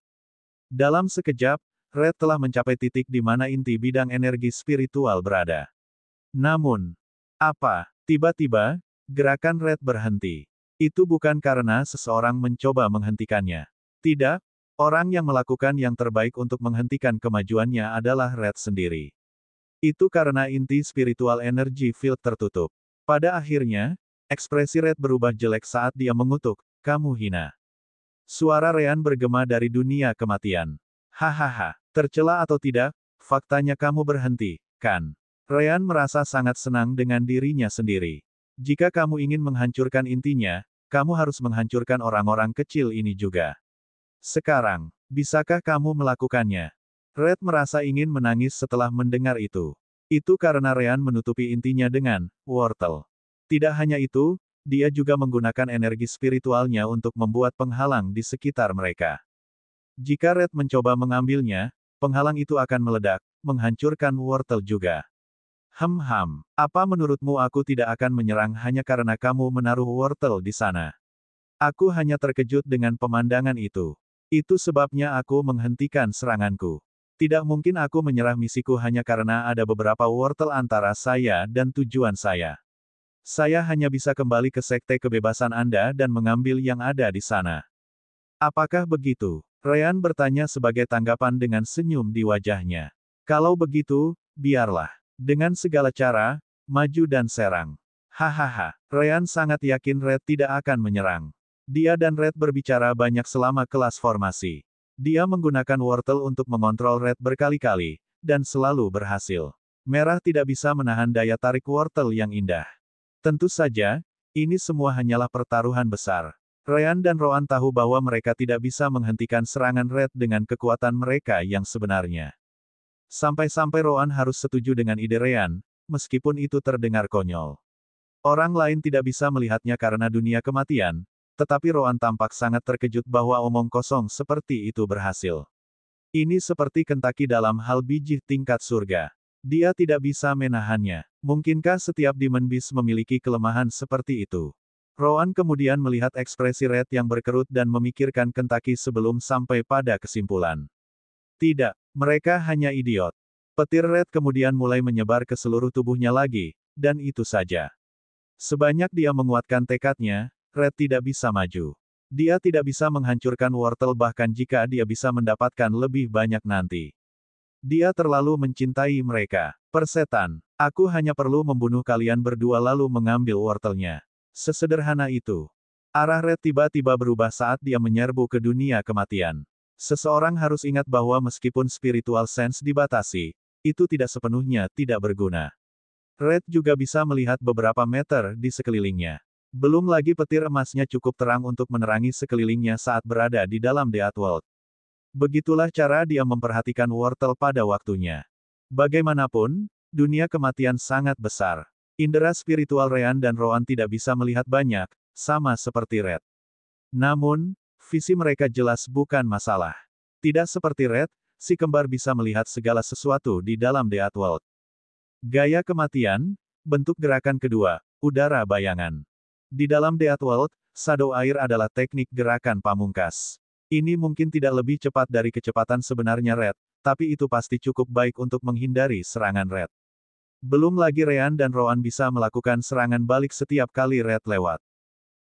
Dalam sekejap, Red telah mencapai titik di mana inti bidang energi spiritual berada. Namun, apa? Tiba-tiba, gerakan Red berhenti. Itu bukan karena seseorang mencoba menghentikannya. Tidak, orang yang melakukan yang terbaik untuk menghentikan kemajuannya adalah Red sendiri. Itu karena inti spiritual energy field tertutup. Pada akhirnya, ekspresi Red berubah jelek saat dia mengutuk, "Kamu hina." Suara Ryan bergema dari dunia kematian. Hahaha, tercela atau tidak, faktanya kamu berhenti, kan? Ryan merasa sangat senang dengan dirinya sendiri. Jika kamu ingin menghancurkan intinya, kamu harus menghancurkan orang-orang kecil ini juga. Sekarang, bisakah kamu melakukannya? Red merasa ingin menangis setelah mendengar itu. Itu karena Ryan menutupi intinya dengan wortel. Tidak hanya itu, dia juga menggunakan energi spiritualnya untuk membuat penghalang di sekitar mereka. Jika Red mencoba mengambilnya, penghalang itu akan meledak, menghancurkan wortel juga. Apa menurutmu aku tidak akan menyerang hanya karena kamu menaruh wortel di sana? Aku hanya terkejut dengan pemandangan itu. Itu sebabnya aku menghentikan seranganku. Tidak mungkin aku menyerah misiku hanya karena ada beberapa wortel antara saya dan tujuan saya. Saya hanya bisa kembali ke sekte kebebasan Anda dan mengambil yang ada di sana. Apakah begitu? Ryan bertanya sebagai tanggapan dengan senyum di wajahnya. Kalau begitu, biarlah. Dengan segala cara, maju dan serang. Hahaha. Ryan sangat yakin Red tidak akan menyerang. Dia dan Red berbicara banyak selama kelas formasi. Dia menggunakan wortel untuk mengontrol Red berkali-kali, dan selalu berhasil. Merah tidak bisa menahan daya tarik wortel yang indah. Tentu saja, ini semua hanyalah pertaruhan besar. Ryan dan Rowan tahu bahwa mereka tidak bisa menghentikan serangan Red dengan kekuatan mereka yang sebenarnya. Sampai-sampai Rowan harus setuju dengan ide Ryan, meskipun itu terdengar konyol. Orang lain tidak bisa melihatnya karena dunia kematian, tetapi Roan tampak sangat terkejut bahwa omong kosong seperti itu berhasil. Ini seperti Kentucky dalam hal biji tingkat surga. Dia tidak bisa menahannya. Mungkinkah setiap Demon Beast memiliki kelemahan seperti itu? Roan kemudian melihat ekspresi Red yang berkerut dan memikirkan Kentucky sebelum sampai pada kesimpulan. Tidak, mereka hanya idiot. Petir Red kemudian mulai menyebar ke seluruh tubuhnya lagi, dan itu saja. Sebanyak dia menguatkan tekadnya, Red tidak bisa maju. Dia tidak bisa menghancurkan wortel bahkan jika dia bisa mendapatkan lebih banyak nanti. Dia terlalu mencintai mereka. Persetan, aku hanya perlu membunuh kalian berdua lalu mengambil wortelnya. Sesederhana itu. Arah Red tiba-tiba berubah saat dia menyerbu ke dunia kematian. Seseorang harus ingat bahwa meskipun spiritual sense dibatasi, itu tidak sepenuhnya tidak berguna. Red juga bisa melihat beberapa meter di sekelilingnya. Belum lagi petir emasnya cukup terang untuk menerangi sekelilingnya saat berada di dalam The Outworld. Begitulah cara dia memperhatikan wortel pada waktunya. Bagaimanapun, dunia kematian sangat besar. Indera spiritual Ryan dan Roan tidak bisa melihat banyak, sama seperti Red. Namun, visi mereka jelas bukan masalah. Tidak seperti Red, si kembar bisa melihat segala sesuatu di dalam The Outworld. Gaya kematian, bentuk gerakan kedua, udara bayangan. Di dalam The Outworld, shadow air adalah teknik gerakan pamungkas. Ini mungkin tidak lebih cepat dari kecepatan sebenarnya Red, tapi itu pasti cukup baik untuk menghindari serangan Red. Belum lagi Ryan dan Roan bisa melakukan serangan balik setiap kali Red lewat.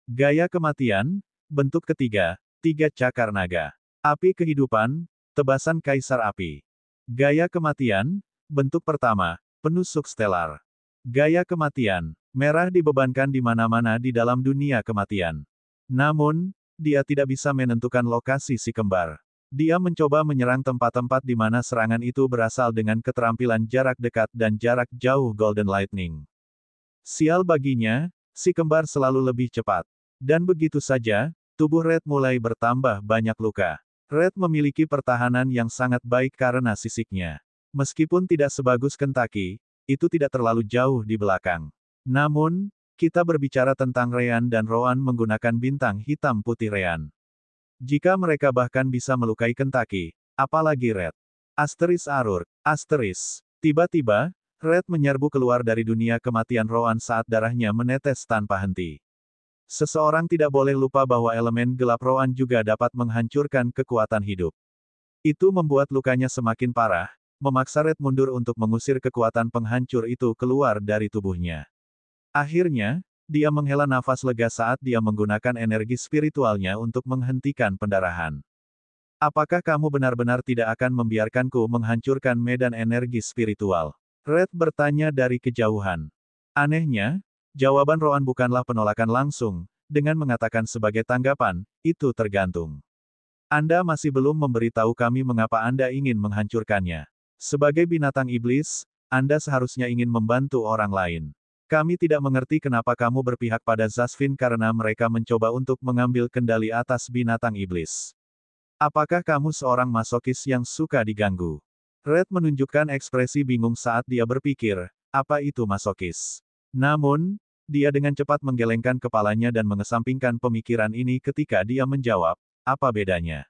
Gaya kematian, bentuk ketiga, tiga cakar naga. Api kehidupan, tebasan kaisar api. Gaya kematian, bentuk pertama, penusuk stelar. Gaya kematian, merah dibebankan di mana-mana di dalam dunia kematian. Namun, dia tidak bisa menentukan lokasi si kembar. Dia mencoba menyerang tempat-tempat di mana serangan itu berasal dengan keterampilan jarak dekat dan jarak jauh Golden Lightning. Sial baginya, si kembar selalu lebih cepat. Dan begitu saja, tubuh Red mulai bertambah banyak luka. Red memiliki pertahanan yang sangat baik karena sisiknya. Meskipun tidak sebagus Kentucky, itu tidak terlalu jauh di belakang. Namun, kita berbicara tentang Ryan dan Roan menggunakan bintang hitam putih Ryan. Jika mereka bahkan bisa melukai Kentucky, apalagi Red. Asteris Arur, asteris. Tiba-tiba, Red menyerbu keluar dari dunia kematian Roan saat darahnya menetes tanpa henti. Seseorang tidak boleh lupa bahwa elemen gelap Roan juga dapat menghancurkan kekuatan hidup. Itu membuat lukanya semakin parah, memaksa Red mundur untuk mengusir kekuatan penghancur itu keluar dari tubuhnya. Akhirnya, dia menghela nafas lega saat dia menggunakan energi spiritualnya untuk menghentikan pendarahan. Apakah kamu benar-benar tidak akan membiarkanku menghancurkan medan energi spiritual? Red bertanya dari kejauhan. Anehnya, jawaban Roan bukanlah penolakan langsung, dengan mengatakan sebagai tanggapan, itu tergantung. Anda masih belum memberitahu kami mengapa Anda ingin menghancurkannya. Sebagai binatang iblis, Anda seharusnya ingin membantu orang lain. Kami tidak mengerti kenapa kamu berpihak pada Zasvin karena mereka mencoba untuk mengambil kendali atas binatang iblis. Apakah kamu seorang masokis yang suka diganggu? Red menunjukkan ekspresi bingung saat dia berpikir, apa itu masokis? Namun, dia dengan cepat menggelengkan kepalanya dan mengesampingkan pemikiran ini ketika dia menjawab, apa bedanya?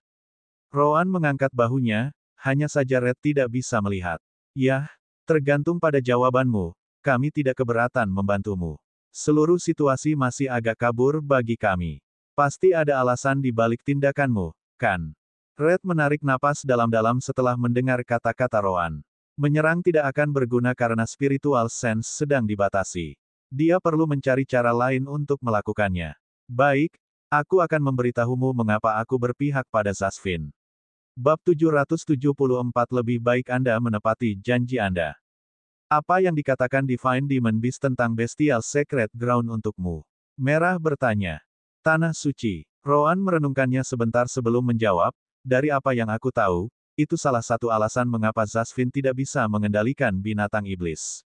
Roan mengangkat bahunya, hanya saja Red tidak bisa melihat. Yah, tergantung pada jawabanmu. Kami tidak keberatan membantumu. Seluruh situasi masih agak kabur bagi kami. Pasti ada alasan di balik tindakanmu, kan? Red menarik napas dalam-dalam setelah mendengar kata-kata Roan. Menyerang tidak akan berguna karena spiritual sense sedang dibatasi. Dia perlu mencari cara lain untuk melakukannya. Baik, aku akan memberitahumu mengapa aku berpihak pada Zasvin. Bab 774 lebih baik Anda menepati janji Anda. Apa yang dikatakan Divine Demon Beast tentang Bestial Sacred Ground untukmu? Merah bertanya. Tanah suci. Roan merenungkannya sebentar sebelum menjawab, dari apa yang aku tahu, itu salah satu alasan mengapa Zasvin tidak bisa mengendalikan binatang iblis.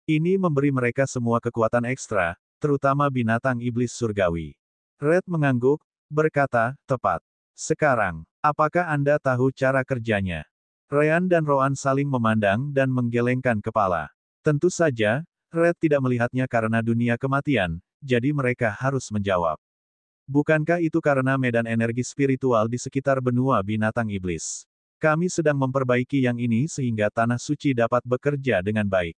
Ini memberi mereka semua kekuatan ekstra, terutama binatang iblis surgawi. Red mengangguk, berkata, tepat. Sekarang, apakah Anda tahu cara kerjanya? Ryan dan Roan saling memandang dan menggelengkan kepala. Tentu saja, Red tidak melihatnya karena dunia kematian, jadi mereka harus menjawab. Bukankah itu karena medan energi spiritual di sekitar benua binatang iblis? Kami sedang memperbaiki yang ini sehingga tanah suci dapat bekerja dengan baik.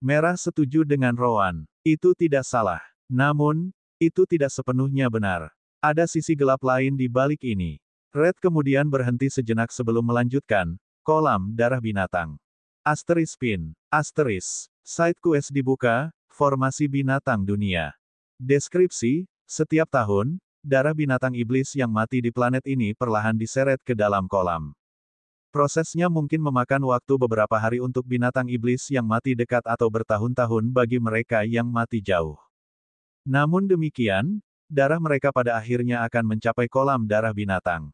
Merah setuju dengan Rowan. Itu tidak salah. Namun, itu tidak sepenuhnya benar. Ada sisi gelap lain di balik ini. Red kemudian berhenti sejenak sebelum melanjutkan, kolam darah binatang. Asteris pin. Asteris. Side quest dibuka, formasi binatang dunia. Deskripsi, setiap tahun, darah binatang iblis yang mati di planet ini perlahan diseret ke dalam kolam. Prosesnya mungkin memakan waktu beberapa hari untuk binatang iblis yang mati dekat atau bertahun-tahun bagi mereka yang mati jauh. Namun demikian, darah mereka pada akhirnya akan mencapai kolam darah binatang.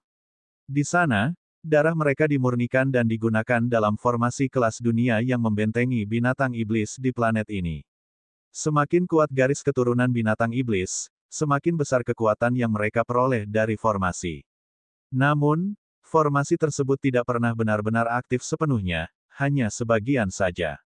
Di sana, darah mereka dimurnikan dan digunakan dalam formasi kelas dunia yang membentengi binatang iblis di planet ini. Semakin kuat garis keturunan binatang iblis, semakin besar kekuatan yang mereka peroleh dari formasi. Namun, formasi tersebut tidak pernah benar-benar aktif sepenuhnya, hanya sebagian saja.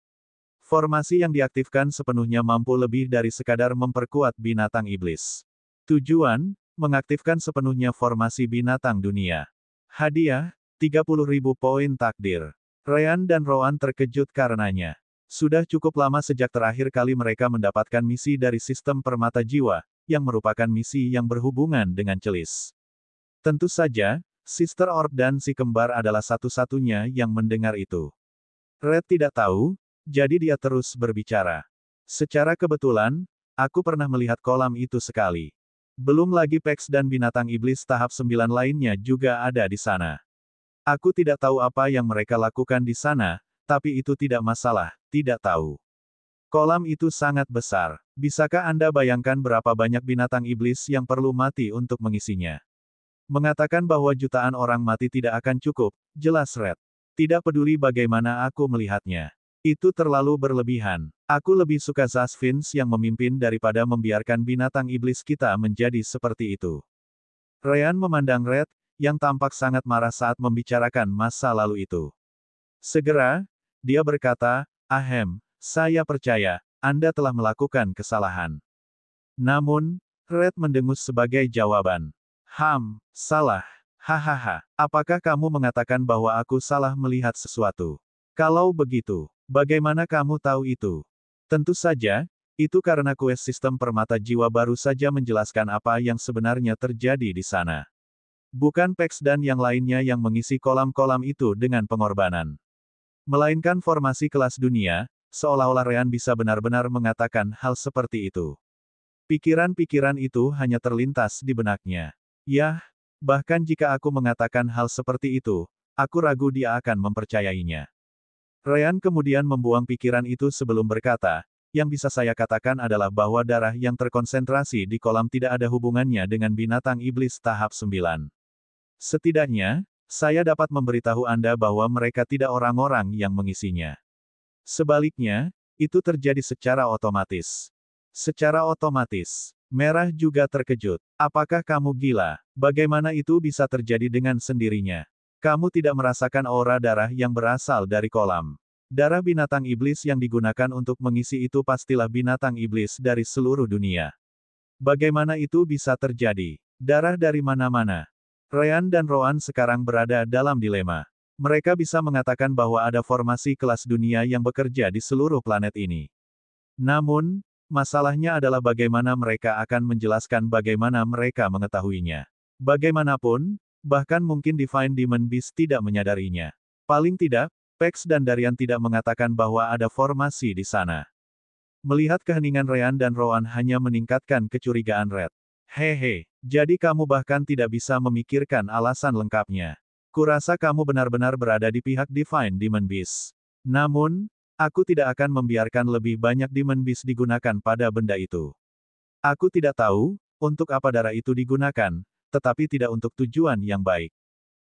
Formasi yang diaktifkan sepenuhnya mampu lebih dari sekadar memperkuat binatang iblis. Tujuan, mengaktifkan sepenuhnya formasi binatang dunia. Hadiah, 30.000 poin takdir. Ryan dan Rowan terkejut karenanya. Sudah cukup lama sejak terakhir kali mereka mendapatkan misi dari sistem permata jiwa, yang merupakan misi yang berhubungan dengan celis. Tentu saja, Sister Orb dan si kembar adalah satu-satunya yang mendengar itu. Red tidak tahu, jadi dia terus berbicara. Secara kebetulan, aku pernah melihat kolam itu sekali. Belum lagi Pex dan binatang iblis tahap 9 lainnya juga ada di sana. Aku tidak tahu apa yang mereka lakukan di sana, tapi itu tidak masalah, tidak tahu. Kolam itu sangat besar. Bisakah Anda bayangkan berapa banyak binatang iblis yang perlu mati untuk mengisinya? Mengatakan bahwa jutaan orang mati tidak akan cukup, jelas Red. Tidak peduli bagaimana aku melihatnya. Itu terlalu berlebihan. Aku lebih suka Zasvins yang memimpin daripada membiarkan binatang iblis kita menjadi seperti itu. Ryan memandang Red, yang tampak sangat marah saat membicarakan masa lalu itu. Segera, dia berkata, "Ahem, saya percaya, Anda telah melakukan kesalahan." Namun, Red mendengus sebagai jawaban. Salah. Hahaha. Apakah kamu mengatakan bahwa aku salah melihat sesuatu? Kalau begitu, bagaimana kamu tahu itu? Tentu saja, itu karena kues sistem permata jiwa baru saja menjelaskan apa yang sebenarnya terjadi di sana. Bukan Pex dan yang lainnya yang mengisi kolam-kolam itu dengan pengorbanan. Melainkan formasi kelas dunia, seolah-olah Ryan bisa benar-benar mengatakan hal seperti itu. Pikiran-pikiran itu hanya terlintas di benaknya. Yah, bahkan jika aku mengatakan hal seperti itu, aku ragu dia akan mempercayainya. Ryan kemudian membuang pikiran itu sebelum berkata, yang bisa saya katakan adalah bahwa darah yang terkonsentrasi di kolam tidak ada hubungannya dengan binatang iblis tahap 9. Setidaknya, saya dapat memberitahu Anda bahwa mereka tidak orang-orang yang mengisinya. Sebaliknya, itu terjadi secara otomatis. Secara otomatis. Merah juga terkejut. Apakah kamu gila? Bagaimana itu bisa terjadi dengan sendirinya? Kamu tidak merasakan aura darah yang berasal dari kolam. Darah binatang iblis yang digunakan untuk mengisi itu pastilah binatang iblis dari seluruh dunia. Bagaimana itu bisa terjadi? Darah dari mana-mana? Ryan dan Rowan sekarang berada dalam dilema. Mereka bisa mengatakan bahwa ada formasi kelas dunia yang bekerja di seluruh planet ini. Namun, masalahnya adalah bagaimana mereka akan menjelaskan bagaimana mereka mengetahuinya. Bagaimanapun, bahkan mungkin Divine Demon Beast tidak menyadarinya. Paling tidak, Pex dan Darian tidak mengatakan bahwa ada formasi di sana. Melihat keheningan Ryan dan Rowan hanya meningkatkan kecurigaan Red. Hehe, jadi kamu bahkan tidak bisa memikirkan alasan lengkapnya. Kurasa kamu benar-benar berada di pihak Divine Demon Beast. Namun, aku tidak akan membiarkan lebih banyak Demon Beast digunakan pada benda itu. Aku tidak tahu, untuk apa darah itu digunakan, tetapi tidak untuk tujuan yang baik.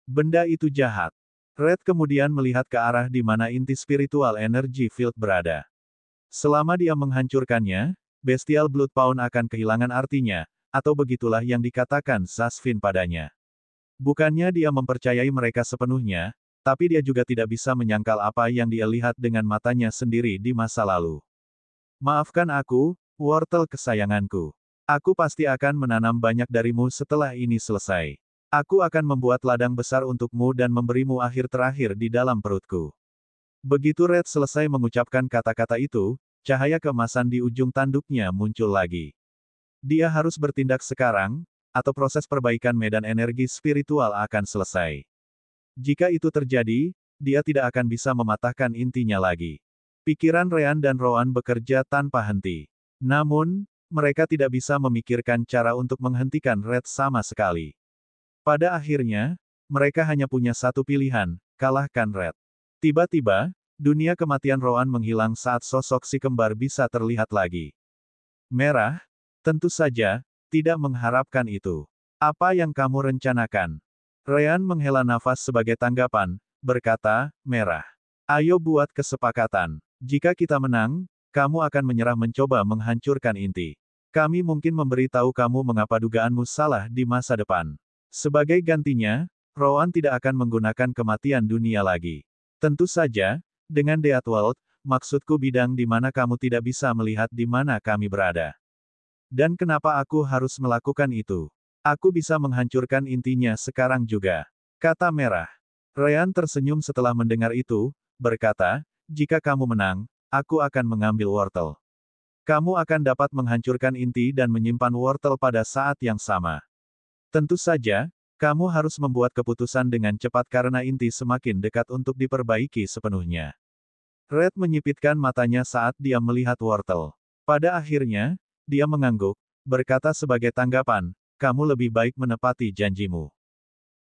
Benda itu jahat. Red kemudian melihat ke arah di mana inti spiritual energy field berada. Selama dia menghancurkannya, Bestial Blood Pound akan kehilangan artinya, atau begitulah yang dikatakan Zasvin padanya. Bukannya dia mempercayai mereka sepenuhnya, tapi dia juga tidak bisa menyangkal apa yang dia lihat dengan matanya sendiri di masa lalu. Maafkan aku, wortel kesayanganku. Aku pasti akan menanam banyak darimu setelah ini selesai. Aku akan membuat ladang besar untukmu dan memberimu akhir terakhir di dalam perutku. Begitu Red selesai mengucapkan kata-kata itu, cahaya keemasan di ujung tanduknya muncul lagi. Dia harus bertindak sekarang, atau proses perbaikan medan energi spiritual akan selesai. Jika itu terjadi, dia tidak akan bisa mematahkan intinya lagi. Pikiran Ryan dan Rowan bekerja tanpa henti. Namun, mereka tidak bisa memikirkan cara untuk menghentikan Red sama sekali. Pada akhirnya, mereka hanya punya satu pilihan, kalahkan Red. Tiba-tiba, dunia kematian Rowan menghilang saat sosok si kembar bisa terlihat lagi. Merah? Tentu saja, tidak mengharapkan itu. Apa yang kamu rencanakan? Ryan menghela nafas sebagai tanggapan, berkata, merah. Ayo buat kesepakatan. Jika kita menang, kamu akan menyerah mencoba menghancurkan inti. Kami mungkin memberitahu kamu mengapa dugaanmu salah di masa depan. Sebagai gantinya, Rowan tidak akan menggunakan kematian dunia lagi. Tentu saja, dengan Death World, maksudku bidang di mana kamu tidak bisa melihat di mana kami berada. Dan kenapa aku harus melakukan itu? Aku bisa menghancurkan intinya sekarang juga. Kata merah. Ryan tersenyum setelah mendengar itu, berkata, jika kamu menang, aku akan mengambil wortel. Kamu akan dapat menghancurkan inti dan menyimpan wortel pada saat yang sama. Tentu saja, kamu harus membuat keputusan dengan cepat karena inti semakin dekat untuk diperbaiki sepenuhnya. Red menyipitkan matanya saat dia melihat wortel. Pada akhirnya, dia mengangguk, berkata sebagai tanggapan, kamu lebih baik menepati janjimu.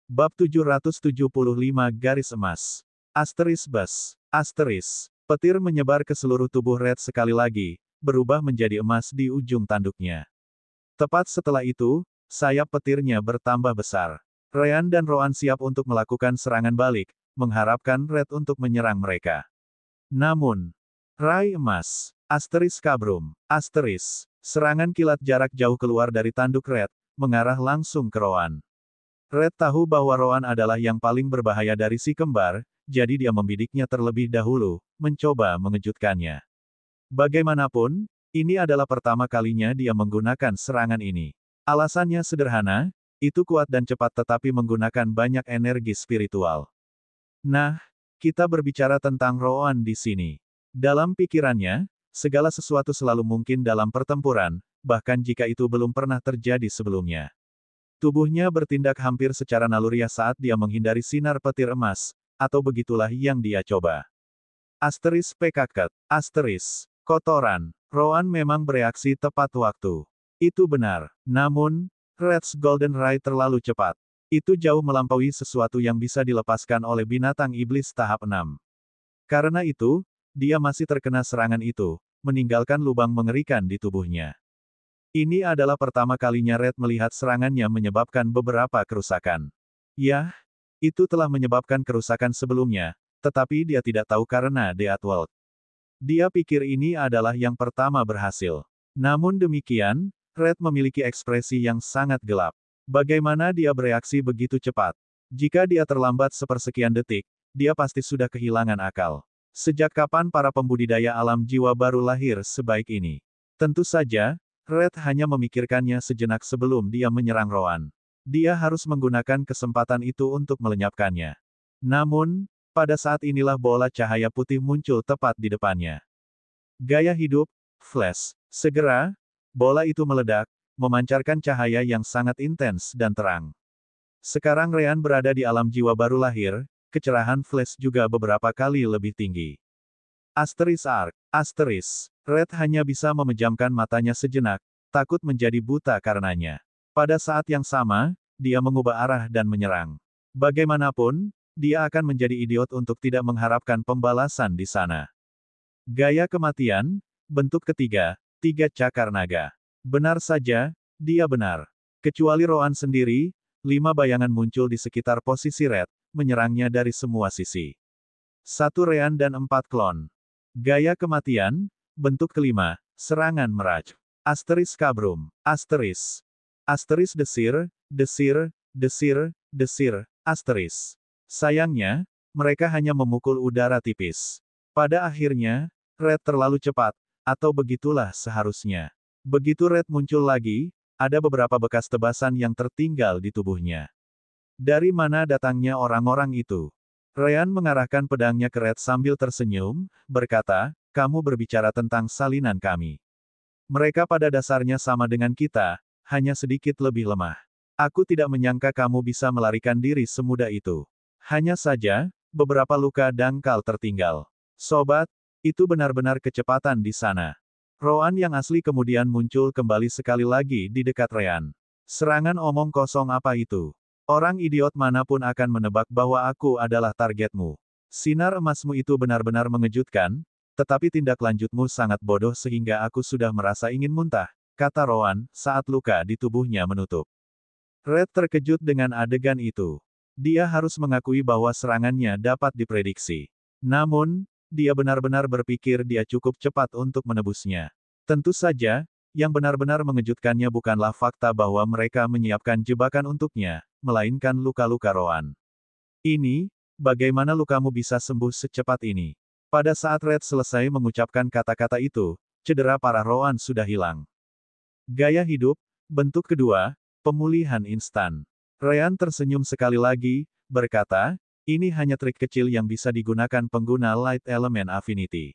Bab 775 Garis Emas. Asteris Bas. Asteris. Petir menyebar ke seluruh tubuh Red sekali lagi, berubah menjadi emas di ujung tanduknya. Tepat setelah itu, sayap petirnya bertambah besar. Ryan dan Rowan siap untuk melakukan serangan balik, mengharapkan Red untuk menyerang mereka. Namun, Rai Emas. Asteris Kabrum. Asteris. Serangan kilat jarak jauh keluar dari tanduk Red, mengarah langsung ke Rowan. Red tahu bahwa Rowan adalah yang paling berbahaya dari si kembar, jadi dia membidiknya terlebih dahulu, mencoba mengejutkannya. Bagaimanapun, ini adalah pertama kalinya dia menggunakan serangan ini. Alasannya sederhana, itu kuat dan cepat tetapi menggunakan banyak energi spiritual. Nah, kita berbicara tentang Rowan di sini. Dalam pikirannya, segala sesuatu selalu mungkin dalam pertempuran, bahkan jika itu belum pernah terjadi sebelumnya. Tubuhnya bertindak hampir secara naluriah saat dia menghindari sinar petir emas, atau begitulah yang dia coba. Asteris pekaket. Asteris. Kotoran. Rowan memang bereaksi tepat waktu. Itu benar. Namun, Red's Golden Ray terlalu cepat. Itu jauh melampaui sesuatu yang bisa dilepaskan oleh binatang iblis tahap 6. Karena itu, dia masih terkena serangan itu, meninggalkan lubang mengerikan di tubuhnya. Ini adalah pertama kalinya Red melihat serangannya menyebabkan beberapa kerusakan. Yah, itu telah menyebabkan kerusakan sebelumnya, tetapi dia tidak tahu karena Death World. Dia pikir ini adalah yang pertama berhasil. Namun demikian, Red memiliki ekspresi yang sangat gelap. Bagaimana dia bereaksi begitu cepat? Jika dia terlambat sepersekian detik, dia pasti sudah kehilangan akal. Sejak kapan para pembudidaya alam jiwa baru lahir sebaik ini? Tentu saja, Red hanya memikirkannya sejenak sebelum dia menyerang Rowan. Dia harus menggunakan kesempatan itu untuk melenyapkannya. Namun, pada saat inilah bola cahaya putih muncul tepat di depannya. Gaya hidup, flash. Segera, bola itu meledak, memancarkan cahaya yang sangat intens dan terang. Sekarang Ryan berada di alam jiwa baru lahir, kecerahan flash juga beberapa kali lebih tinggi. Asteris Arc. Asteris. Red hanya bisa memejamkan matanya sejenak, takut menjadi buta karenanya. Pada saat yang sama, dia mengubah arah dan menyerang. Bagaimanapun, dia akan menjadi idiot untuk tidak mengharapkan pembalasan di sana. Gaya kematian, bentuk ketiga, 3 cakar naga. Benar saja, dia benar. Kecuali Rowan sendiri, 5 bayangan muncul di sekitar posisi Red, menyerangnya dari semua sisi. 1 Ryan dan 4 klon. Gaya kematian, bentuk kelima, serangan meraj. Asteris Kabrum. Asteris. Asteris desir, desir, desir, desir, asteris. Sayangnya, mereka hanya memukul udara tipis. Pada akhirnya, Red terlalu cepat, Atau begitulah seharusnya. Begitu Red muncul lagi, ada beberapa bekas tebasan yang tertinggal di tubuhnya. Dari mana datangnya orang-orang itu? Ryan mengarahkan pedangnya ke Red sambil tersenyum, berkata, kamu berbicara tentang salinan kami. Mereka pada dasarnya sama dengan kita, hanya sedikit lebih lemah. Aku tidak menyangka kamu bisa melarikan diri semudah itu. Hanya saja, beberapa luka dangkal tertinggal. Sobat, itu benar-benar kecepatan di sana. Roan yang asli kemudian muncul kembali sekali lagi di dekat Ryan. Serangan omong kosong apa itu? Orang idiot manapun akan menebak bahwa aku adalah targetmu. Sinar emasmu itu benar-benar mengejutkan, tetapi tindak lanjutmu sangat bodoh sehingga aku sudah merasa ingin muntah, kata Roan, saat luka di tubuhnya menutup. Red terkejut dengan adegan itu. Dia harus mengakui bahwa serangannya dapat diprediksi. Namun, dia benar-benar berpikir dia cukup cepat untuk menebusnya. Tentu saja, yang benar-benar mengejutkannya bukanlah fakta bahwa mereka menyiapkan jebakan untuknya, melainkan luka-luka Roan. Ini, bagaimana lukamu bisa sembuh secepat ini? Pada saat Red selesai mengucapkan kata-kata itu, cedera parah Roan sudah hilang. Gaya hidup, bentuk kedua, pemulihan instan. Ryan tersenyum sekali lagi, berkata, ini hanya trik kecil yang bisa digunakan pengguna Light Element Affinity.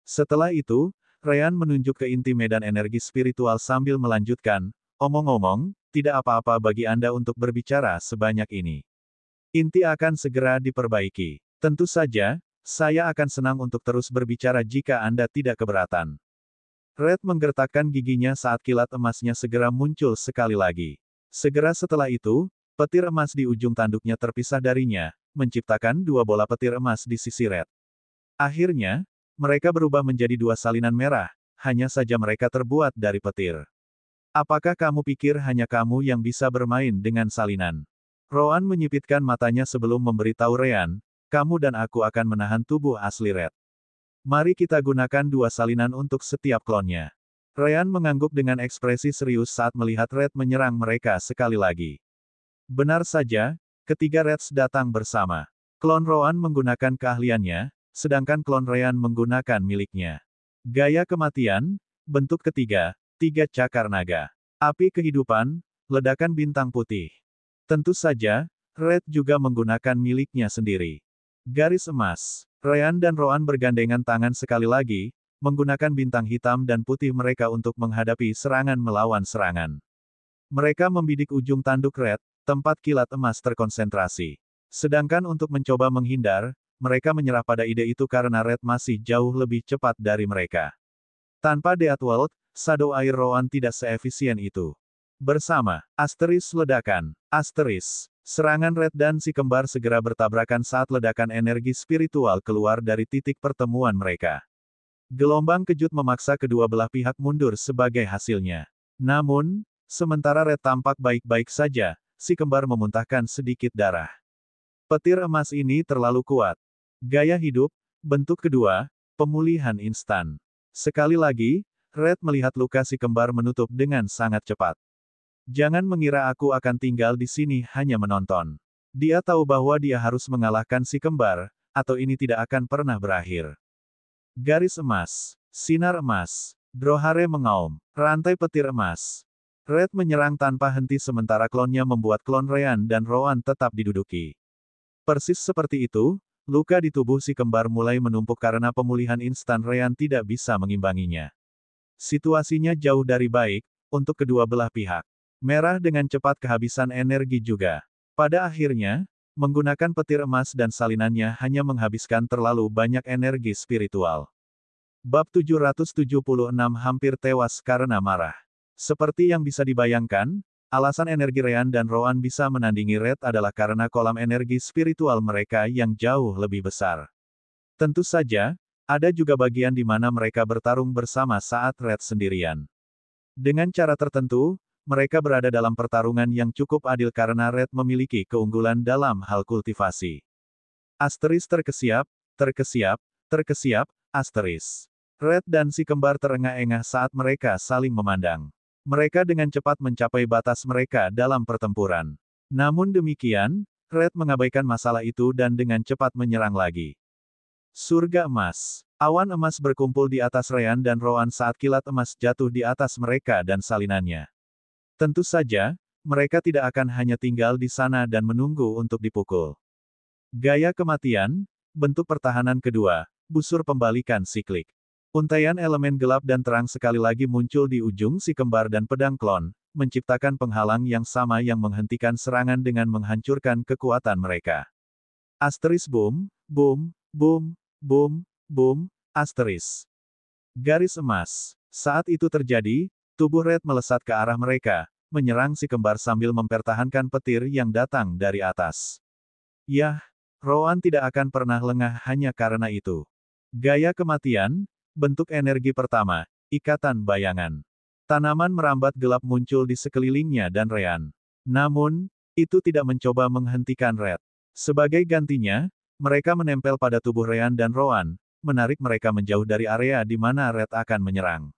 Setelah itu, Ryan menunjuk ke inti medan energi spiritual sambil melanjutkan, omong-omong, tidak apa-apa bagi Anda untuk berbicara sebanyak ini. Inti akan segera diperbaiki. Tentu saja, saya akan senang untuk terus berbicara jika Anda tidak keberatan. Red menggertakkan giginya saat kilat emasnya segera muncul sekali lagi. Segera setelah itu, petir emas di ujung tanduknya terpisah darinya, menciptakan dua bola petir emas di sisi Red. Akhirnya, mereka berubah menjadi dua salinan merah, hanya saja mereka terbuat dari petir. Apakah kamu pikir hanya kamu yang bisa bermain dengan salinan? Roan menyipitkan matanya sebelum memberitahu Ryan, kamu dan aku akan menahan tubuh asli Red. Mari kita gunakan dua salinan untuk setiap klonnya. Ryan mengangguk dengan ekspresi serius saat melihat Red menyerang mereka sekali lagi. Benar saja, ketiga Reds datang bersama. Klon Roan menggunakan keahliannya, sedangkan klon Ryan menggunakan miliknya. Gaya kematian, bentuk ketiga, tiga cakar naga. Api kehidupan, ledakan bintang putih. Tentu saja, Red juga menggunakan miliknya sendiri. Garis emas. Ryan dan Roan bergandengan tangan sekali lagi, menggunakan bintang hitam dan putih mereka untuk menghadapi serangan melawan serangan. Mereka membidik ujung tanduk Red, tempat kilat emas terkonsentrasi. Sedangkan untuk mencoba menghindar, mereka menyerah pada ide itu karena Red masih jauh lebih cepat dari mereka. Tanpa Deathworld, Shadow Air Roan tidak seefisien itu. Bersama, asteris ledakan, asteris. Serangan Red dan si kembar segera bertabrakan saat ledakan energi spiritual keluar dari titik pertemuan mereka. Gelombang kejut memaksa kedua belah pihak mundur sebagai hasilnya. Namun, sementara Red tampak baik-baik saja, si kembar memuntahkan sedikit darah. Petir emas ini terlalu kuat. Gaya hidup, bentuk kedua, pemulihan instan. Sekali lagi, Red melihat luka si kembar menutup dengan sangat cepat. Jangan mengira aku akan tinggal di sini hanya menonton. Dia tahu bahwa dia harus mengalahkan si kembar, atau ini tidak akan pernah berakhir. Garis emas, sinar emas, Drohare mengaum, rantai petir emas. Red menyerang tanpa henti sementara klonnya membuat klon Ryan dan Roan tetap diduduki. Persis seperti itu, luka di tubuh si kembar mulai menumpuk karena pemulihan instan Ryan tidak bisa mengimbanginya. Situasinya jauh dari baik, untuk kedua belah pihak. Merah dengan cepat kehabisan energi juga. Pada akhirnya, menggunakan petir emas dan salinannya hanya menghabiskan terlalu banyak energi spiritual. Bab 776 hampir tewas karena marah. Seperti yang bisa dibayangkan, alasan energi Ryan dan Roan bisa menandingi Red adalah karena kolam energi spiritual mereka yang jauh lebih besar. Tentu saja, ada juga bagian di mana mereka bertarung bersama saat Red sendirian. Dengan cara tertentu, mereka berada dalam pertarungan yang cukup adil karena Red memiliki keunggulan dalam hal kultivasi. Asteris terkesiap, terkesiap, terkesiap, asteris. Red dan si kembar terengah-engah saat mereka saling memandang. Mereka dengan cepat mencapai batas mereka dalam pertempuran. Namun demikian, Red mengabaikan masalah itu dan dengan cepat menyerang lagi. Surga emas. Awan emas berkumpul di atas Ryan dan Roan saat kilat emas jatuh di atas mereka dan salinannya. Tentu saja, mereka tidak akan hanya tinggal di sana dan menunggu untuk dipukul. Gaya kematian, bentuk pertahanan kedua, busur pembalikan siklik. Untaian elemen gelap dan terang sekali lagi muncul di ujung si kembar dan pedang klon, menciptakan penghalang yang sama yang menghentikan serangan dengan menghancurkan kekuatan mereka. Asteris boom, boom, boom, boom, boom, asteris. Garis emas. Saat itu terjadi, tubuh Red melesat ke arah mereka, menyerang si kembar sambil mempertahankan petir yang datang dari atas. Yah, Roan tidak akan pernah lengah hanya karena itu. Gaya kematian, bentuk energi pertama, ikatan bayangan. Tanaman merambat gelap muncul di sekelilingnya dan Ryan. Namun, itu tidak mencoba menghentikan Red. Sebagai gantinya, mereka menempel pada tubuh Ryan dan Roan, menarik mereka menjauh dari area di mana Red akan menyerang.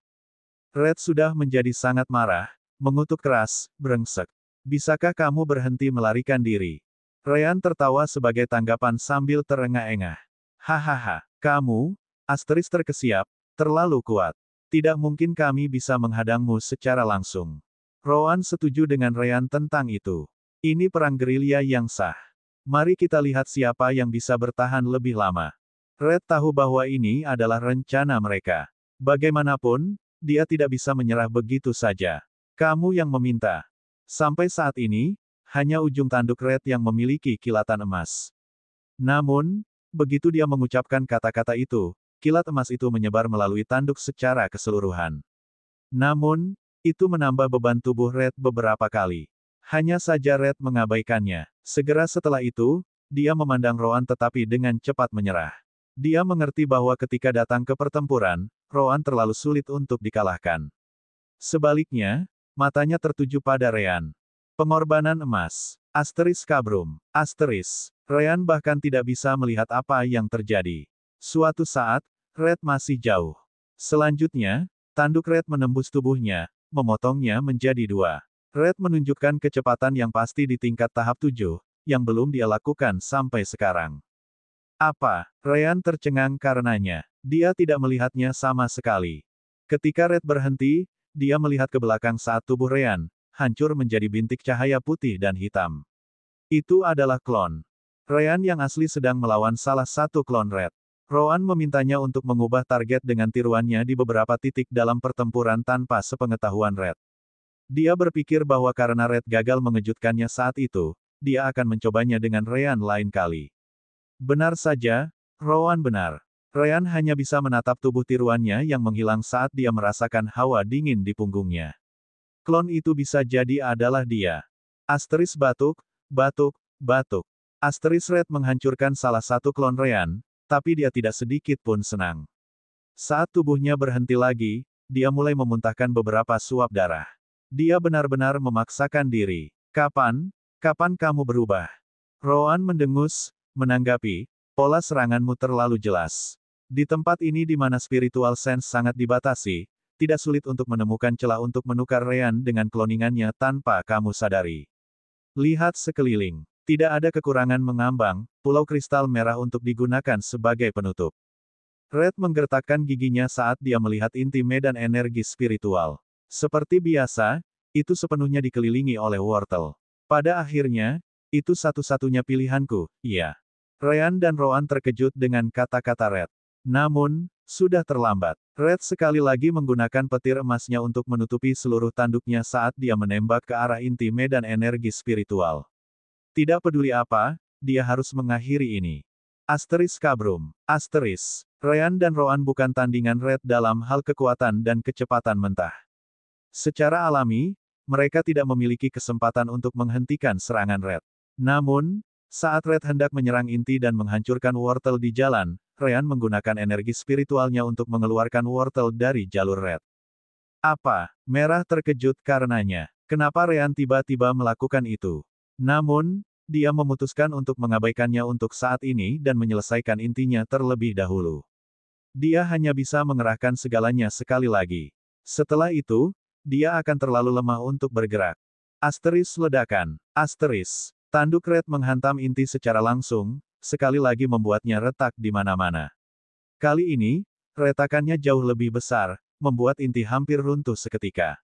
Red sudah menjadi sangat marah, mengutuk keras, brengsek. Bisakah kamu berhenti melarikan diri? Ryan tertawa sebagai tanggapan sambil terengah-engah. Hahaha, kamu, Asteris terkesiap, terlalu kuat. Tidak mungkin kami bisa menghadangmu secara langsung. Roan setuju dengan Ryan tentang itu. Ini perang gerilya yang sah. Mari kita lihat siapa yang bisa bertahan lebih lama. Red tahu bahwa ini adalah rencana mereka. Bagaimanapun, dia tidak bisa menyerah begitu saja. Kamu yang meminta. Sampai saat ini, hanya ujung tanduk Red yang memiliki kilatan emas. Namun, begitu dia mengucapkan kata-kata itu, kilat emas itu menyebar melalui tanduk secara keseluruhan. Namun, itu menambah beban tubuh Red beberapa kali. Hanya saja Red mengabaikannya. Segera setelah itu, dia memandang Roan tetapi dengan cepat menyerah. Dia mengerti bahwa ketika datang ke pertempuran, Roan terlalu sulit untuk dikalahkan. Sebaliknya, matanya tertuju pada Ryan. Pengorbanan emas. Asteris kabrum. Asteris. Ryan bahkan tidak bisa melihat apa yang terjadi. Suatu saat, Red masih jauh. Selanjutnya, tanduk Red menembus tubuhnya, memotongnya menjadi dua. Red menunjukkan kecepatan yang pasti di tingkat tahap 7, yang belum dia lakukan sampai sekarang. Apa? Ryan tercengang karenanya. Dia tidak melihatnya sama sekali. Ketika Red berhenti, dia melihat ke belakang saat tubuh Ryan hancur menjadi bintik cahaya putih dan hitam. Itu adalah klon. Ryan yang asli sedang melawan salah satu klon Red. Roan memintanya untuk mengubah target dengan tiruannya di beberapa titik dalam pertempuran tanpa sepengetahuan Red. Dia berpikir bahwa karena Red gagal mengejutkannya saat itu, dia akan mencobanya dengan Ryan lain kali. Benar saja, Roan benar. Ryan hanya bisa menatap tubuh tiruannya yang menghilang saat dia merasakan hawa dingin di punggungnya. Klon itu bisa jadi adalah dia. Asteris batuk, batuk, batuk. Asteris Red menghancurkan salah satu klon Ryan, tapi dia tidak sedikit pun senang. Saat tubuhnya berhenti lagi, dia mulai memuntahkan beberapa suap darah. Dia benar-benar memaksakan diri. Kapan kamu berubah? Roan mendengus, menanggapi, pola seranganmu terlalu jelas. Di tempat ini di mana spiritual sense sangat dibatasi, tidak sulit untuk menemukan celah untuk menukar Ryan dengan kloningannya tanpa kamu sadari. Lihat sekeliling. Tidak ada kekurangan mengambang, pulau kristal merah untuk digunakan sebagai penutup. Red menggertakkan giginya saat dia melihat inti medan energi spiritual. Seperti biasa, itu sepenuhnya dikelilingi oleh wortel. Pada akhirnya, itu satu-satunya pilihanku, iya. Ryan dan Roan terkejut dengan kata-kata Red. Namun, sudah terlambat. Red sekali lagi menggunakan petir emasnya untuk menutupi seluruh tanduknya saat dia menembak ke arah inti medan energi spiritual. Tidak peduli apa, dia harus mengakhiri ini. Asteris kabrum. Asteris. Ryan dan Roan bukan tandingan Red dalam hal kekuatan dan kecepatan mentah. Secara alami, mereka tidak memiliki kesempatan untuk menghentikan serangan Red. Namun, saat Red hendak menyerang inti dan menghancurkan wortel di jalan, Ryan menggunakan energi spiritualnya untuk mengeluarkan wortel dari jalur Red. Apa? Merah terkejut karenanya. Kenapa Ryan tiba-tiba melakukan itu? Namun, dia memutuskan untuk mengabaikannya untuk saat ini dan menyelesaikan intinya terlebih dahulu. Dia hanya bisa mengerahkan segalanya sekali lagi. Setelah itu, dia akan terlalu lemah untuk bergerak. Asteris ledakan. Asteris. Tanduk Red menghantam inti secara langsung, sekali lagi membuatnya retak di mana-mana. Kali ini, Retakannya jauh lebih besar, membuat inti hampir runtuh seketika.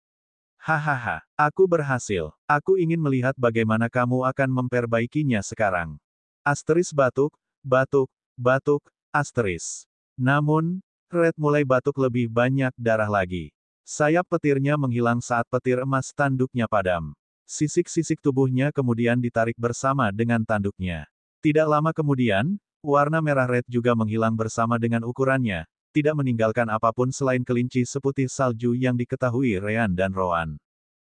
Hahaha, aku berhasil. Aku ingin melihat bagaimana kamu akan memperbaikinya sekarang. Asteris batuk, batuk, batuk, asteris. Namun, Red mulai batuk lebih banyak darah lagi. Sayap petirnya menghilang saat petir emas tanduknya padam. Sisik-sisik tubuhnya kemudian ditarik bersama dengan tanduknya. Tidak lama kemudian, warna merah Red juga menghilang bersama dengan ukurannya, tidak meninggalkan apapun selain kelinci seputih salju yang diketahui Ryan dan Rowan.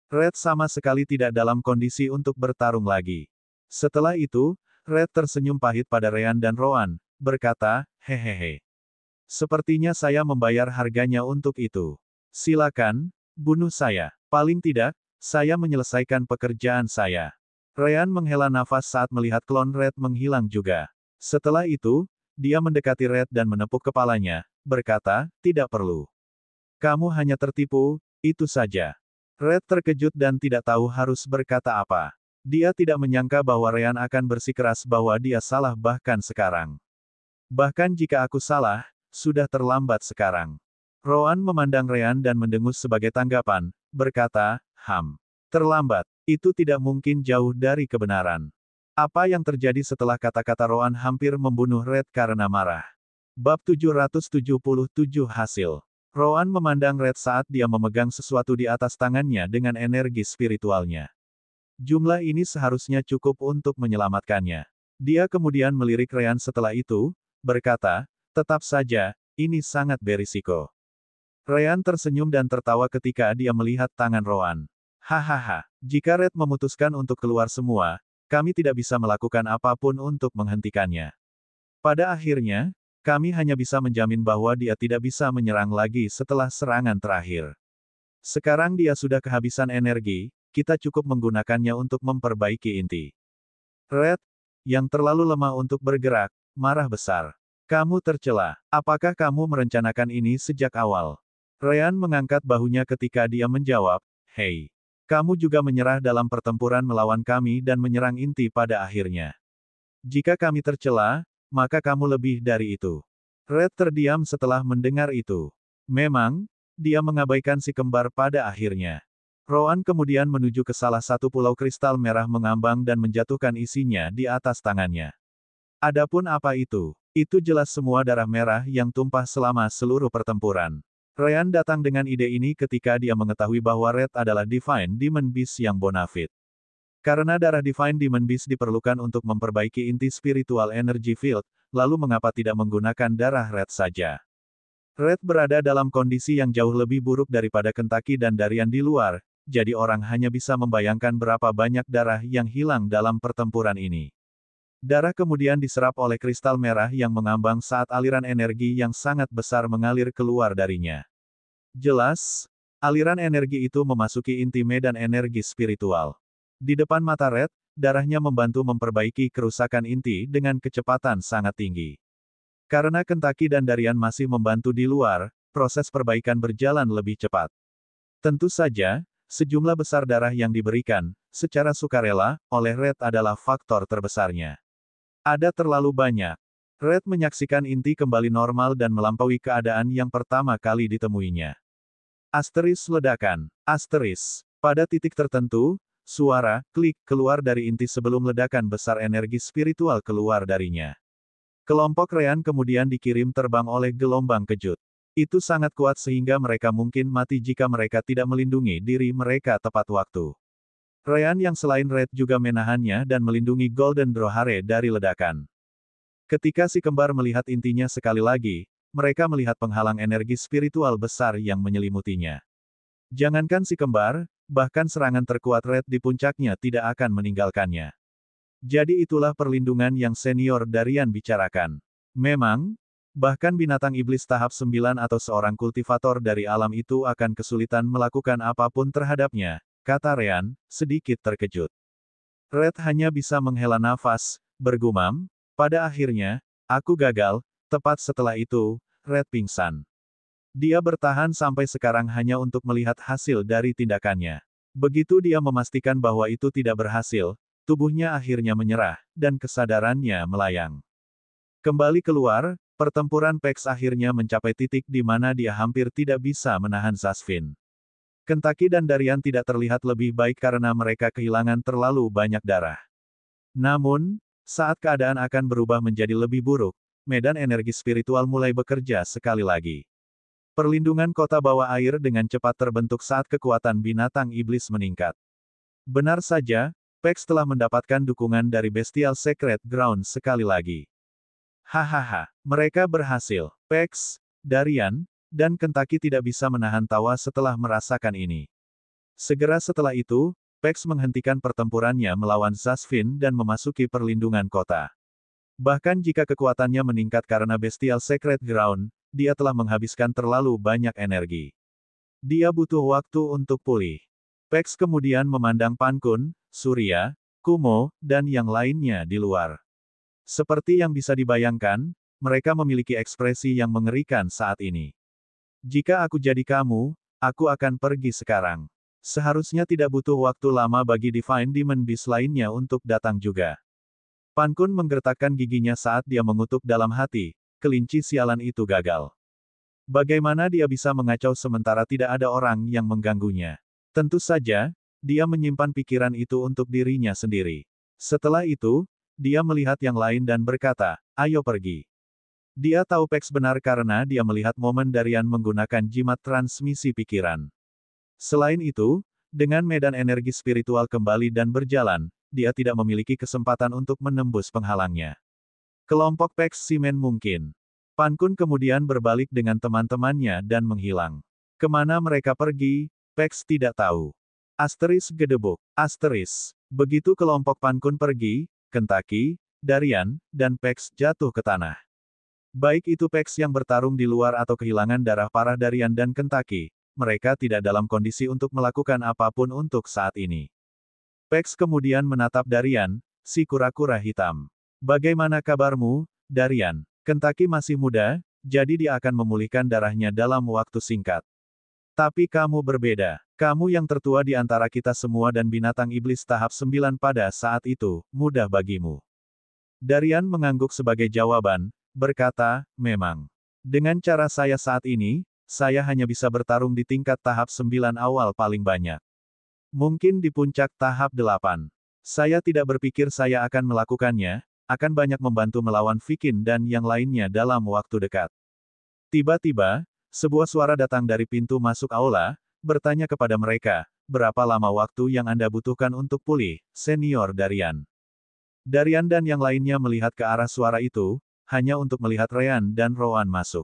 Red sama sekali tidak dalam kondisi untuk bertarung lagi. Setelah itu, Red tersenyum pahit pada Ryan dan Rowan, berkata, hehehe. Sepertinya saya membayar harganya untuk itu. Silakan, bunuh saya. Paling tidak, saya menyelesaikan pekerjaan saya. Ryan menghela nafas saat melihat klon Red menghilang juga. Setelah itu, dia mendekati Red dan menepuk kepalanya, berkata, tidak perlu. Kamu hanya tertipu, itu saja. Red terkejut dan tidak tahu harus berkata apa. Dia tidak menyangka bahwa Ryan akan bersikeras bahwa dia salah bahkan sekarang. Bahkan jika aku salah, sudah terlambat sekarang. Rowan memandang Ryan dan mendengus sebagai tanggapan, berkata, terlambat. Itu tidak mungkin jauh dari kebenaran. Apa yang terjadi setelah kata-kata Rowan hampir membunuh Red karena marah? Bab 777 hasil. Rowan memandang Red saat dia memegang sesuatu di atas tangannya dengan energi spiritualnya. Jumlah ini seharusnya cukup untuk menyelamatkannya. Dia kemudian melirik Ryan setelah itu, berkata, tetap saja, ini sangat berisiko. Ryan tersenyum dan tertawa ketika dia melihat tangan Rowan. Hahaha, jika Red memutuskan untuk keluar semua, kami tidak bisa melakukan apapun untuk menghentikannya. Pada akhirnya, kami hanya bisa menjamin bahwa dia tidak bisa menyerang lagi setelah serangan terakhir. Sekarang dia sudah kehabisan energi, kita cukup menggunakannya untuk memperbaiki inti. Red, yang terlalu lemah untuk bergerak, marah besar. Kamu tercela. Apakah kamu merencanakan ini sejak awal? Ryan mengangkat bahunya ketika dia menjawab, hei. Kamu juga menyerah dalam pertempuran melawan kami dan menyerang inti pada akhirnya. Jika kami tercela, maka kamu lebih dari itu. Red terdiam setelah mendengar itu. Memang, dia mengabaikan si kembar pada akhirnya. Rowan kemudian menuju ke salah satu pulau kristal merah mengambang dan menjatuhkan isinya di atas tangannya. Adapun apa itu? Itu jelas semua darah merah yang tumpah selama seluruh pertempuran. Ryan datang dengan ide ini ketika dia mengetahui bahwa Red adalah Divine Demon Beast yang bonafit. Karena darah Divine Demon Beast diperlukan untuk memperbaiki inti spiritual energy field, lalu mengapa tidak menggunakan darah Red saja? Red berada dalam kondisi yang jauh lebih buruk daripada Kentucky dan Darian di luar, jadi orang hanya bisa membayangkan berapa banyak darah yang hilang dalam pertempuran ini. Darah kemudian diserap oleh kristal merah yang mengambang saat aliran energi yang sangat besar mengalir keluar darinya. Jelas, aliran energi itu memasuki inti medan energi spiritual. Di depan mata Red, darahnya membantu memperbaiki kerusakan inti dengan kecepatan sangat tinggi. Karena Kentucky dan Darian masih membantu di luar, proses perbaikan berjalan lebih cepat. Tentu saja, sejumlah besar darah yang diberikan, secara sukarela, oleh Red adalah faktor terbesarnya. Ada terlalu banyak. Red menyaksikan inti kembali normal dan melampaui keadaan yang pertama kali ditemuinya. Asteris ledakan. Asteris. Pada titik tertentu, suara, klik, keluar dari inti sebelum ledakan besar energi spiritual keluar darinya. Kelompok Ryan kemudian dikirim terbang oleh gelombang kejut. Itu sangat kuat sehingga mereka mungkin mati jika mereka tidak melindungi diri mereka tepat waktu. Ryan yang selain Red juga menahannya dan melindungi Golden Drawhare dari ledakan. Ketika si kembar melihat intinya sekali lagi, mereka melihat penghalang energi spiritual besar yang menyelimutinya. Jangankan si kembar, bahkan serangan terkuat Red di puncaknya tidak akan meninggalkannya. Jadi itulah perlindungan yang senior Darian bicarakan. Memang, bahkan binatang iblis tahap 9 atau seorang kultivator dari alam itu akan kesulitan melakukan apapun terhadapnya, kata Ryan, sedikit terkejut. Red hanya bisa menghela nafas, bergumam, pada akhirnya, aku gagal, tepat setelah itu, Red pingsan. Dia bertahan sampai sekarang hanya untuk melihat hasil dari tindakannya. Begitu dia memastikan bahwa itu tidak berhasil, tubuhnya akhirnya menyerah, dan kesadarannya melayang. Kembali keluar, Pertempuran Pex akhirnya mencapai titik di mana dia hampir tidak bisa menahan Zasvin. Kentucky dan Darian tidak terlihat lebih baik karena mereka kehilangan terlalu banyak darah. Namun, saat keadaan akan berubah menjadi lebih buruk, medan energi spiritual mulai bekerja sekali lagi. Perlindungan kota bawah air dengan cepat terbentuk saat kekuatan binatang iblis meningkat. Benar saja, Pex telah mendapatkan dukungan dari Bestial Sacred Ground sekali lagi. Hahaha, mereka berhasil. Pex, Darian, dan Kentucky tidak bisa menahan tawa setelah merasakan ini. Segera setelah itu, Pex menghentikan pertempurannya melawan Zasvin dan memasuki perlindungan kota. Bahkan jika kekuatannya meningkat karena Bestial Sacred Ground, dia telah menghabiskan terlalu banyak energi. Dia butuh waktu untuk pulih. Pex kemudian memandang Pankun, Surya, Kumo, dan yang lainnya di luar. Seperti yang bisa dibayangkan, mereka memiliki ekspresi yang mengerikan saat ini. Jika aku jadi kamu, aku akan pergi sekarang. Seharusnya tidak butuh waktu lama bagi Divine Demon Beast lainnya untuk datang juga. Pankun menggertakkan giginya saat dia mengutuk dalam hati, kelinci sialan itu gagal. Bagaimana dia bisa mengacau sementara tidak ada orang yang mengganggunya? Tentu saja, dia menyimpan pikiran itu untuk dirinya sendiri. Setelah itu, dia melihat yang lain dan berkata, ayo pergi. Dia tahu Pex benar karena dia melihat momen Darian menggunakan jimat transmisi pikiran. Selain itu, dengan medan energi spiritual kembali dan berjalan, dia tidak memiliki kesempatan untuk menembus penghalangnya. Kelompok Pex Simen mungkin. Pankun kemudian berbalik dengan teman-temannya dan menghilang. Kemana mereka pergi, Pex tidak tahu. Asteris gedebuk. Asteris. Begitu kelompok Pankun pergi, Kentucky, Darian, dan Pex jatuh ke tanah. Baik itu Pex yang bertarung di luar atau kehilangan darah parah Darian dan Kentucky, mereka tidak dalam kondisi untuk melakukan apapun untuk saat ini. Pex kemudian menatap Darian, si kura-kura hitam. Bagaimana kabarmu, Darian? Kentucky masih muda, jadi dia akan memulihkan darahnya dalam waktu singkat. Tapi kamu berbeda. Kamu yang tertua di antara kita semua dan binatang iblis tahap 9 pada saat itu, mudah bagimu. Darian mengangguk sebagai jawaban, berkata, memang. Dengan cara saya saat ini, saya hanya bisa bertarung di tingkat tahap 9 awal paling banyak. Mungkin di puncak tahap 8. Saya tidak berpikir saya akan melakukannya, akan banyak membantu melawan Vikin dan yang lainnya dalam waktu dekat. Tiba-tiba, sebuah suara datang dari pintu masuk aula, bertanya kepada mereka, berapa lama waktu yang Anda butuhkan untuk pulih, Senior Darian? Darian dan yang lainnya melihat ke arah suara itu, hanya untuk melihat Ryan dan Rowan masuk.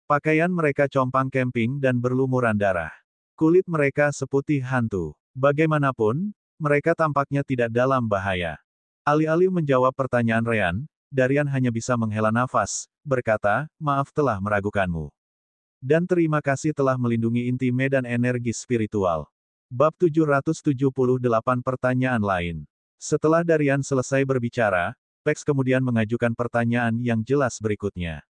Pakaian mereka compang camping dan berlumuran darah. Kulit mereka seputih hantu. Bagaimanapun, mereka tampaknya tidak dalam bahaya. Alih-alih menjawab pertanyaan Ryan, Darian hanya bisa menghela nafas, berkata, maaf telah meragukanmu. Dan terima kasih telah melindungi inti medan energi spiritual. Bab 778 pertanyaan lain. Setelah Darian selesai berbicara, Pex kemudian mengajukan pertanyaan yang jelas berikutnya.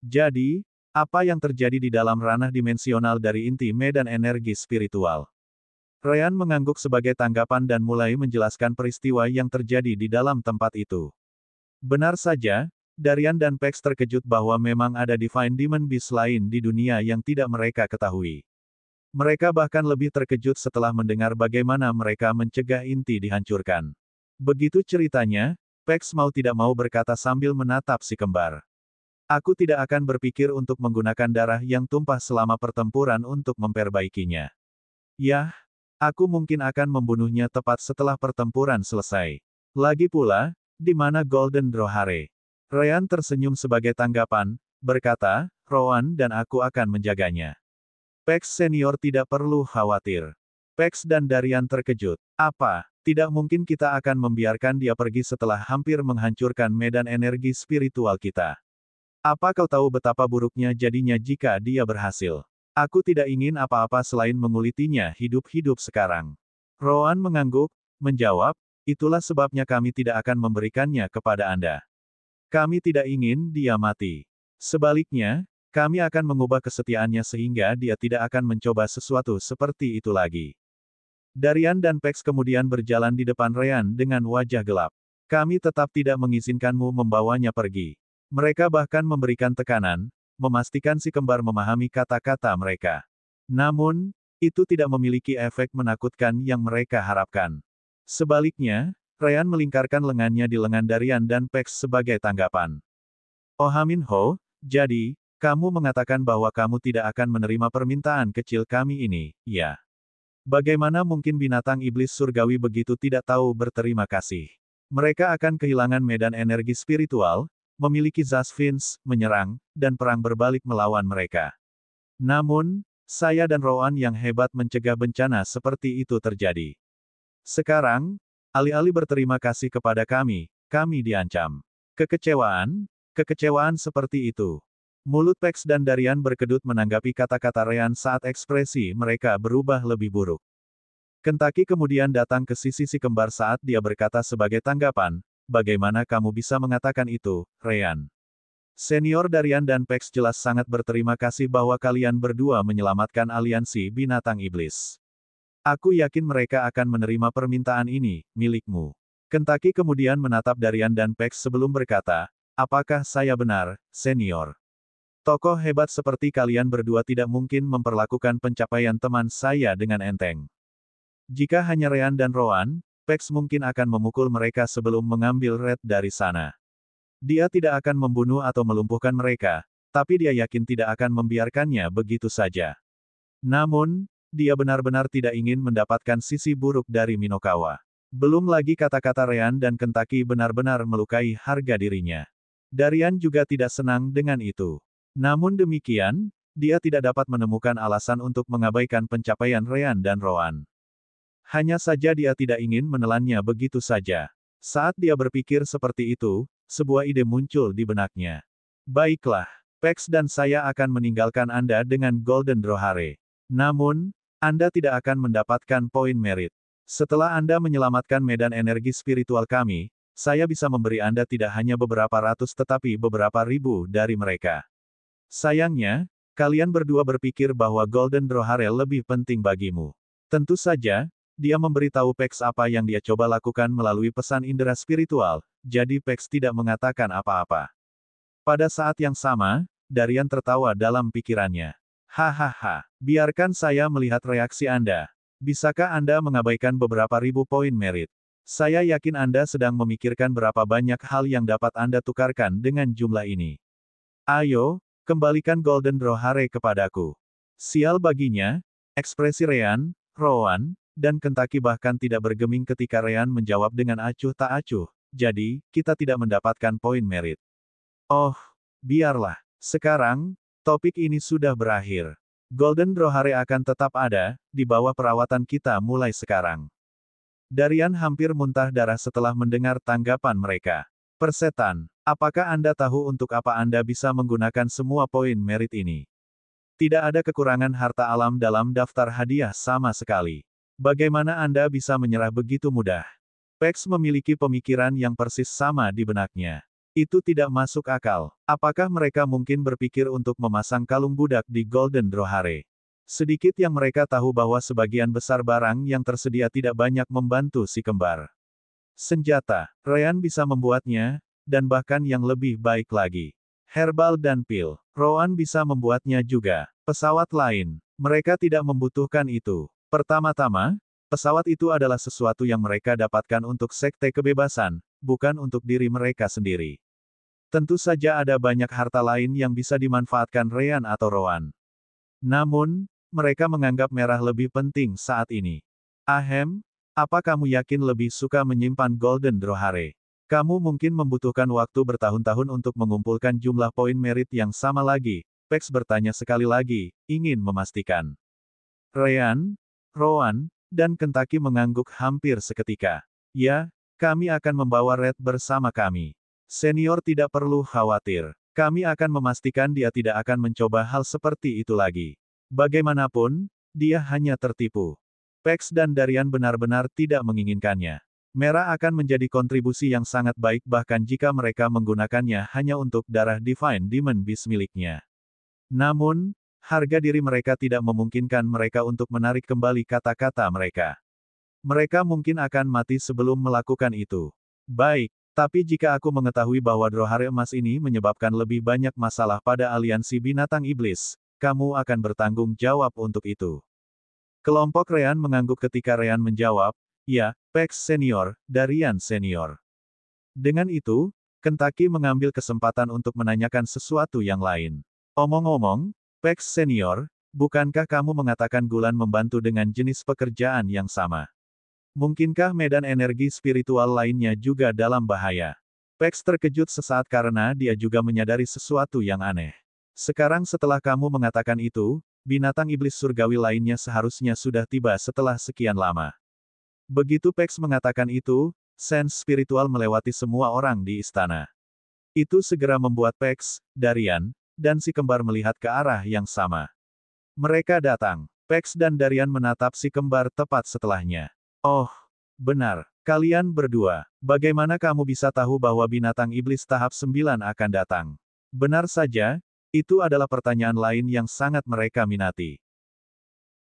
Jadi, apa yang terjadi di dalam ranah dimensional dari inti medan energi spiritual? Ryan mengangguk sebagai tanggapan dan mulai menjelaskan peristiwa yang terjadi di dalam tempat itu. Benar saja, Darian dan Pex terkejut bahwa memang ada Divine Demon Beast lain di dunia yang tidak mereka ketahui. Mereka bahkan lebih terkejut setelah mendengar bagaimana mereka mencegah inti dihancurkan. Begitu ceritanya, Pex mau tidak mau berkata sambil menatap si kembar. Aku tidak akan berpikir untuk menggunakan darah yang tumpah selama pertempuran untuk memperbaikinya. Yah, aku mungkin akan membunuhnya tepat setelah pertempuran selesai. Lagi pula, di mana Golden Drawhare? Ryan tersenyum sebagai tanggapan, berkata, Rowan dan aku akan menjaganya. Pex senior tidak perlu khawatir. Pex dan Darian terkejut. Apa? Tidak mungkin kita akan membiarkan dia pergi setelah hampir menghancurkan medan energi spiritual kita. Apa kau tahu betapa buruknya jadinya jika dia berhasil? Aku tidak ingin apa-apa selain mengulitinya hidup-hidup sekarang. Rowan mengangguk, menjawab, itulah sebabnya kami tidak akan memberikannya kepada Anda. Kami tidak ingin dia mati. Sebaliknya, kami akan mengubah kesetiaannya sehingga dia tidak akan mencoba sesuatu seperti itu lagi. Darian dan Pex kemudian berjalan di depan Ryan dengan wajah gelap. Kami tetap tidak mengizinkanmu membawanya pergi. Mereka bahkan memberikan tekanan, memastikan si kembar memahami kata-kata mereka. Namun, itu tidak memiliki efek menakutkan yang mereka harapkan. Sebaliknya, Ryan melingkarkan lengannya di lengan Darian dan Pax sebagai tanggapan. Oh Minho, jadi, kamu mengatakan bahwa kamu tidak akan menerima permintaan kecil kami ini, ya? Bagaimana mungkin binatang iblis surgawi begitu tidak tahu berterima kasih? Mereka akan kehilangan medan energi spiritual, memiliki Zasvins, menyerang, dan perang berbalik melawan mereka. Namun, saya dan Rowan yang hebat mencegah bencana seperti itu terjadi. Sekarang, alih-alih berterima kasih kepada kami diancam. Kekecewaan seperti itu. Mulut Pax dan Darian berkedut menanggapi kata-kata Ryan saat ekspresi mereka berubah lebih buruk. Kentucky kemudian datang ke sisi si kembar saat dia berkata sebagai tanggapan, bagaimana kamu bisa mengatakan itu, Ryan? Senior Darian dan Pax jelas sangat berterima kasih bahwa kalian berdua menyelamatkan aliansi binatang iblis. Aku yakin mereka akan menerima permintaan ini, milikmu. Kentucky kemudian menatap Darian dan Pax sebelum berkata, apakah saya benar, senior? Tokoh hebat seperti kalian berdua tidak mungkin memperlakukan pencapaian teman saya dengan enteng. Jika hanya Ryan dan Rowan, Pax mungkin akan memukul mereka sebelum mengambil Red dari sana. Dia tidak akan membunuh atau melumpuhkan mereka, tapi dia yakin tidak akan membiarkannya begitu saja. Namun, dia benar-benar tidak ingin mendapatkan sisi buruk dari Minokawa. Belum lagi kata-kata Ryan dan Kentucky benar-benar melukai harga dirinya. Darian juga tidak senang dengan itu. Namun demikian, dia tidak dapat menemukan alasan untuk mengabaikan pencapaian Ryan dan Rowan. Hanya saja dia tidak ingin menelannya begitu saja. Saat dia berpikir seperti itu, sebuah ide muncul di benaknya. Baiklah, Pax dan saya akan meninggalkan Anda dengan Golden Drawhare. Namun, Anda tidak akan mendapatkan poin merit. Setelah Anda menyelamatkan medan energi spiritual kami, saya bisa memberi Anda tidak hanya beberapa ratus tetapi beberapa ribu dari mereka. Sayangnya, kalian berdua berpikir bahwa Golden Drawhare lebih penting bagimu. Tentu saja, dia memberitahu Pax apa yang dia coba lakukan melalui pesan indera spiritual, jadi Pax tidak mengatakan apa-apa. Pada saat yang sama, Darian tertawa dalam pikirannya. Hahaha, biarkan saya melihat reaksi Anda. Bisakah Anda mengabaikan beberapa ribu poin merit? Saya yakin Anda sedang memikirkan berapa banyak hal yang dapat Anda tukarkan dengan jumlah ini. Ayo, kembalikan Golden Drawhare kepadaku. Sial baginya, ekspresi Ryan, Rowan, dan Kentucky bahkan tidak bergeming ketika Ryan menjawab dengan acuh tak acuh, jadi, kita tidak mendapatkan poin merit. Oh, biarlah. Sekarang, topik ini sudah berakhir. Golden Drawhare akan tetap ada, di bawah perawatan kita mulai sekarang. Darian hampir muntah darah setelah mendengar tanggapan mereka. Persetan, apakah Anda tahu untuk apa Anda bisa menggunakan semua poin merit ini? Tidak ada kekurangan harta alam dalam daftar hadiah sama sekali. Bagaimana Anda bisa menyerah begitu mudah? Pax memiliki pemikiran yang persis sama di benaknya. Itu tidak masuk akal. Apakah mereka mungkin berpikir untuk memasang kalung budak di Golden Drawhare? Sedikit yang mereka tahu bahwa sebagian besar barang yang tersedia tidak banyak membantu si kembar. Senjata, Ryan bisa membuatnya, dan bahkan yang lebih baik lagi. Herbal dan pil, Rowan bisa membuatnya juga. Pesawat lain, mereka tidak membutuhkan itu. Pertama-tama, pesawat itu adalah sesuatu yang mereka dapatkan untuk sekte kebebasan, bukan untuk diri mereka sendiri. Tentu saja ada banyak harta lain yang bisa dimanfaatkan Ryan atau Rowan. Namun, mereka menganggap merah lebih penting saat ini. Ahem, apa kamu yakin lebih suka menyimpan Golden Drawhare? Kamu mungkin membutuhkan waktu bertahun-tahun untuk mengumpulkan jumlah poin merit yang sama lagi. Pax bertanya sekali lagi, ingin memastikan. Ryan, Rowan, dan Kentucky mengangguk hampir seketika. Ya, kami akan membawa Red bersama kami. Senior tidak perlu khawatir. Kami akan memastikan dia tidak akan mencoba hal seperti itu lagi. Bagaimanapun, dia hanya tertipu. Pax dan Darian benar-benar tidak menginginkannya. Merah akan menjadi kontribusi yang sangat baik bahkan jika mereka menggunakannya hanya untuk darah Divine Demon Beast miliknya. Namun, harga diri mereka tidak memungkinkan mereka untuk menarik kembali kata-kata mereka. Mereka mungkin akan mati sebelum melakukan itu. Baik, Tapi jika aku mengetahui bahwa Drohare Emas ini menyebabkan lebih banyak masalah pada aliansi binatang iblis, kamu akan bertanggung jawab untuk itu. Kelompok Rean mengangguk ketika Rean menjawab, ya, Pex Senior, Darian Senior. Dengan itu, Kentucky mengambil kesempatan untuk menanyakan sesuatu yang lain. Omong-omong, Pex Senior, bukankah kamu mengatakan Gulan membantu dengan jenis pekerjaan yang sama? Mungkinkah medan energi spiritual lainnya juga dalam bahaya? Pex terkejut sesaat karena dia juga menyadari sesuatu yang aneh. Sekarang setelah kamu mengatakan itu, binatang iblis surgawi lainnya seharusnya sudah tiba setelah sekian lama. Begitu Pex mengatakan itu, sense spiritual melewati semua orang di istana. Itu segera membuat Pex, Darian, dan si kembar melihat ke arah yang sama. Mereka datang. Pex dan Darian menatap si kembar tepat setelahnya. Oh, benar. Kalian berdua, bagaimana kamu bisa tahu bahwa binatang iblis tahap 9 akan datang? Benar saja, itu adalah pertanyaan lain yang sangat mereka minati.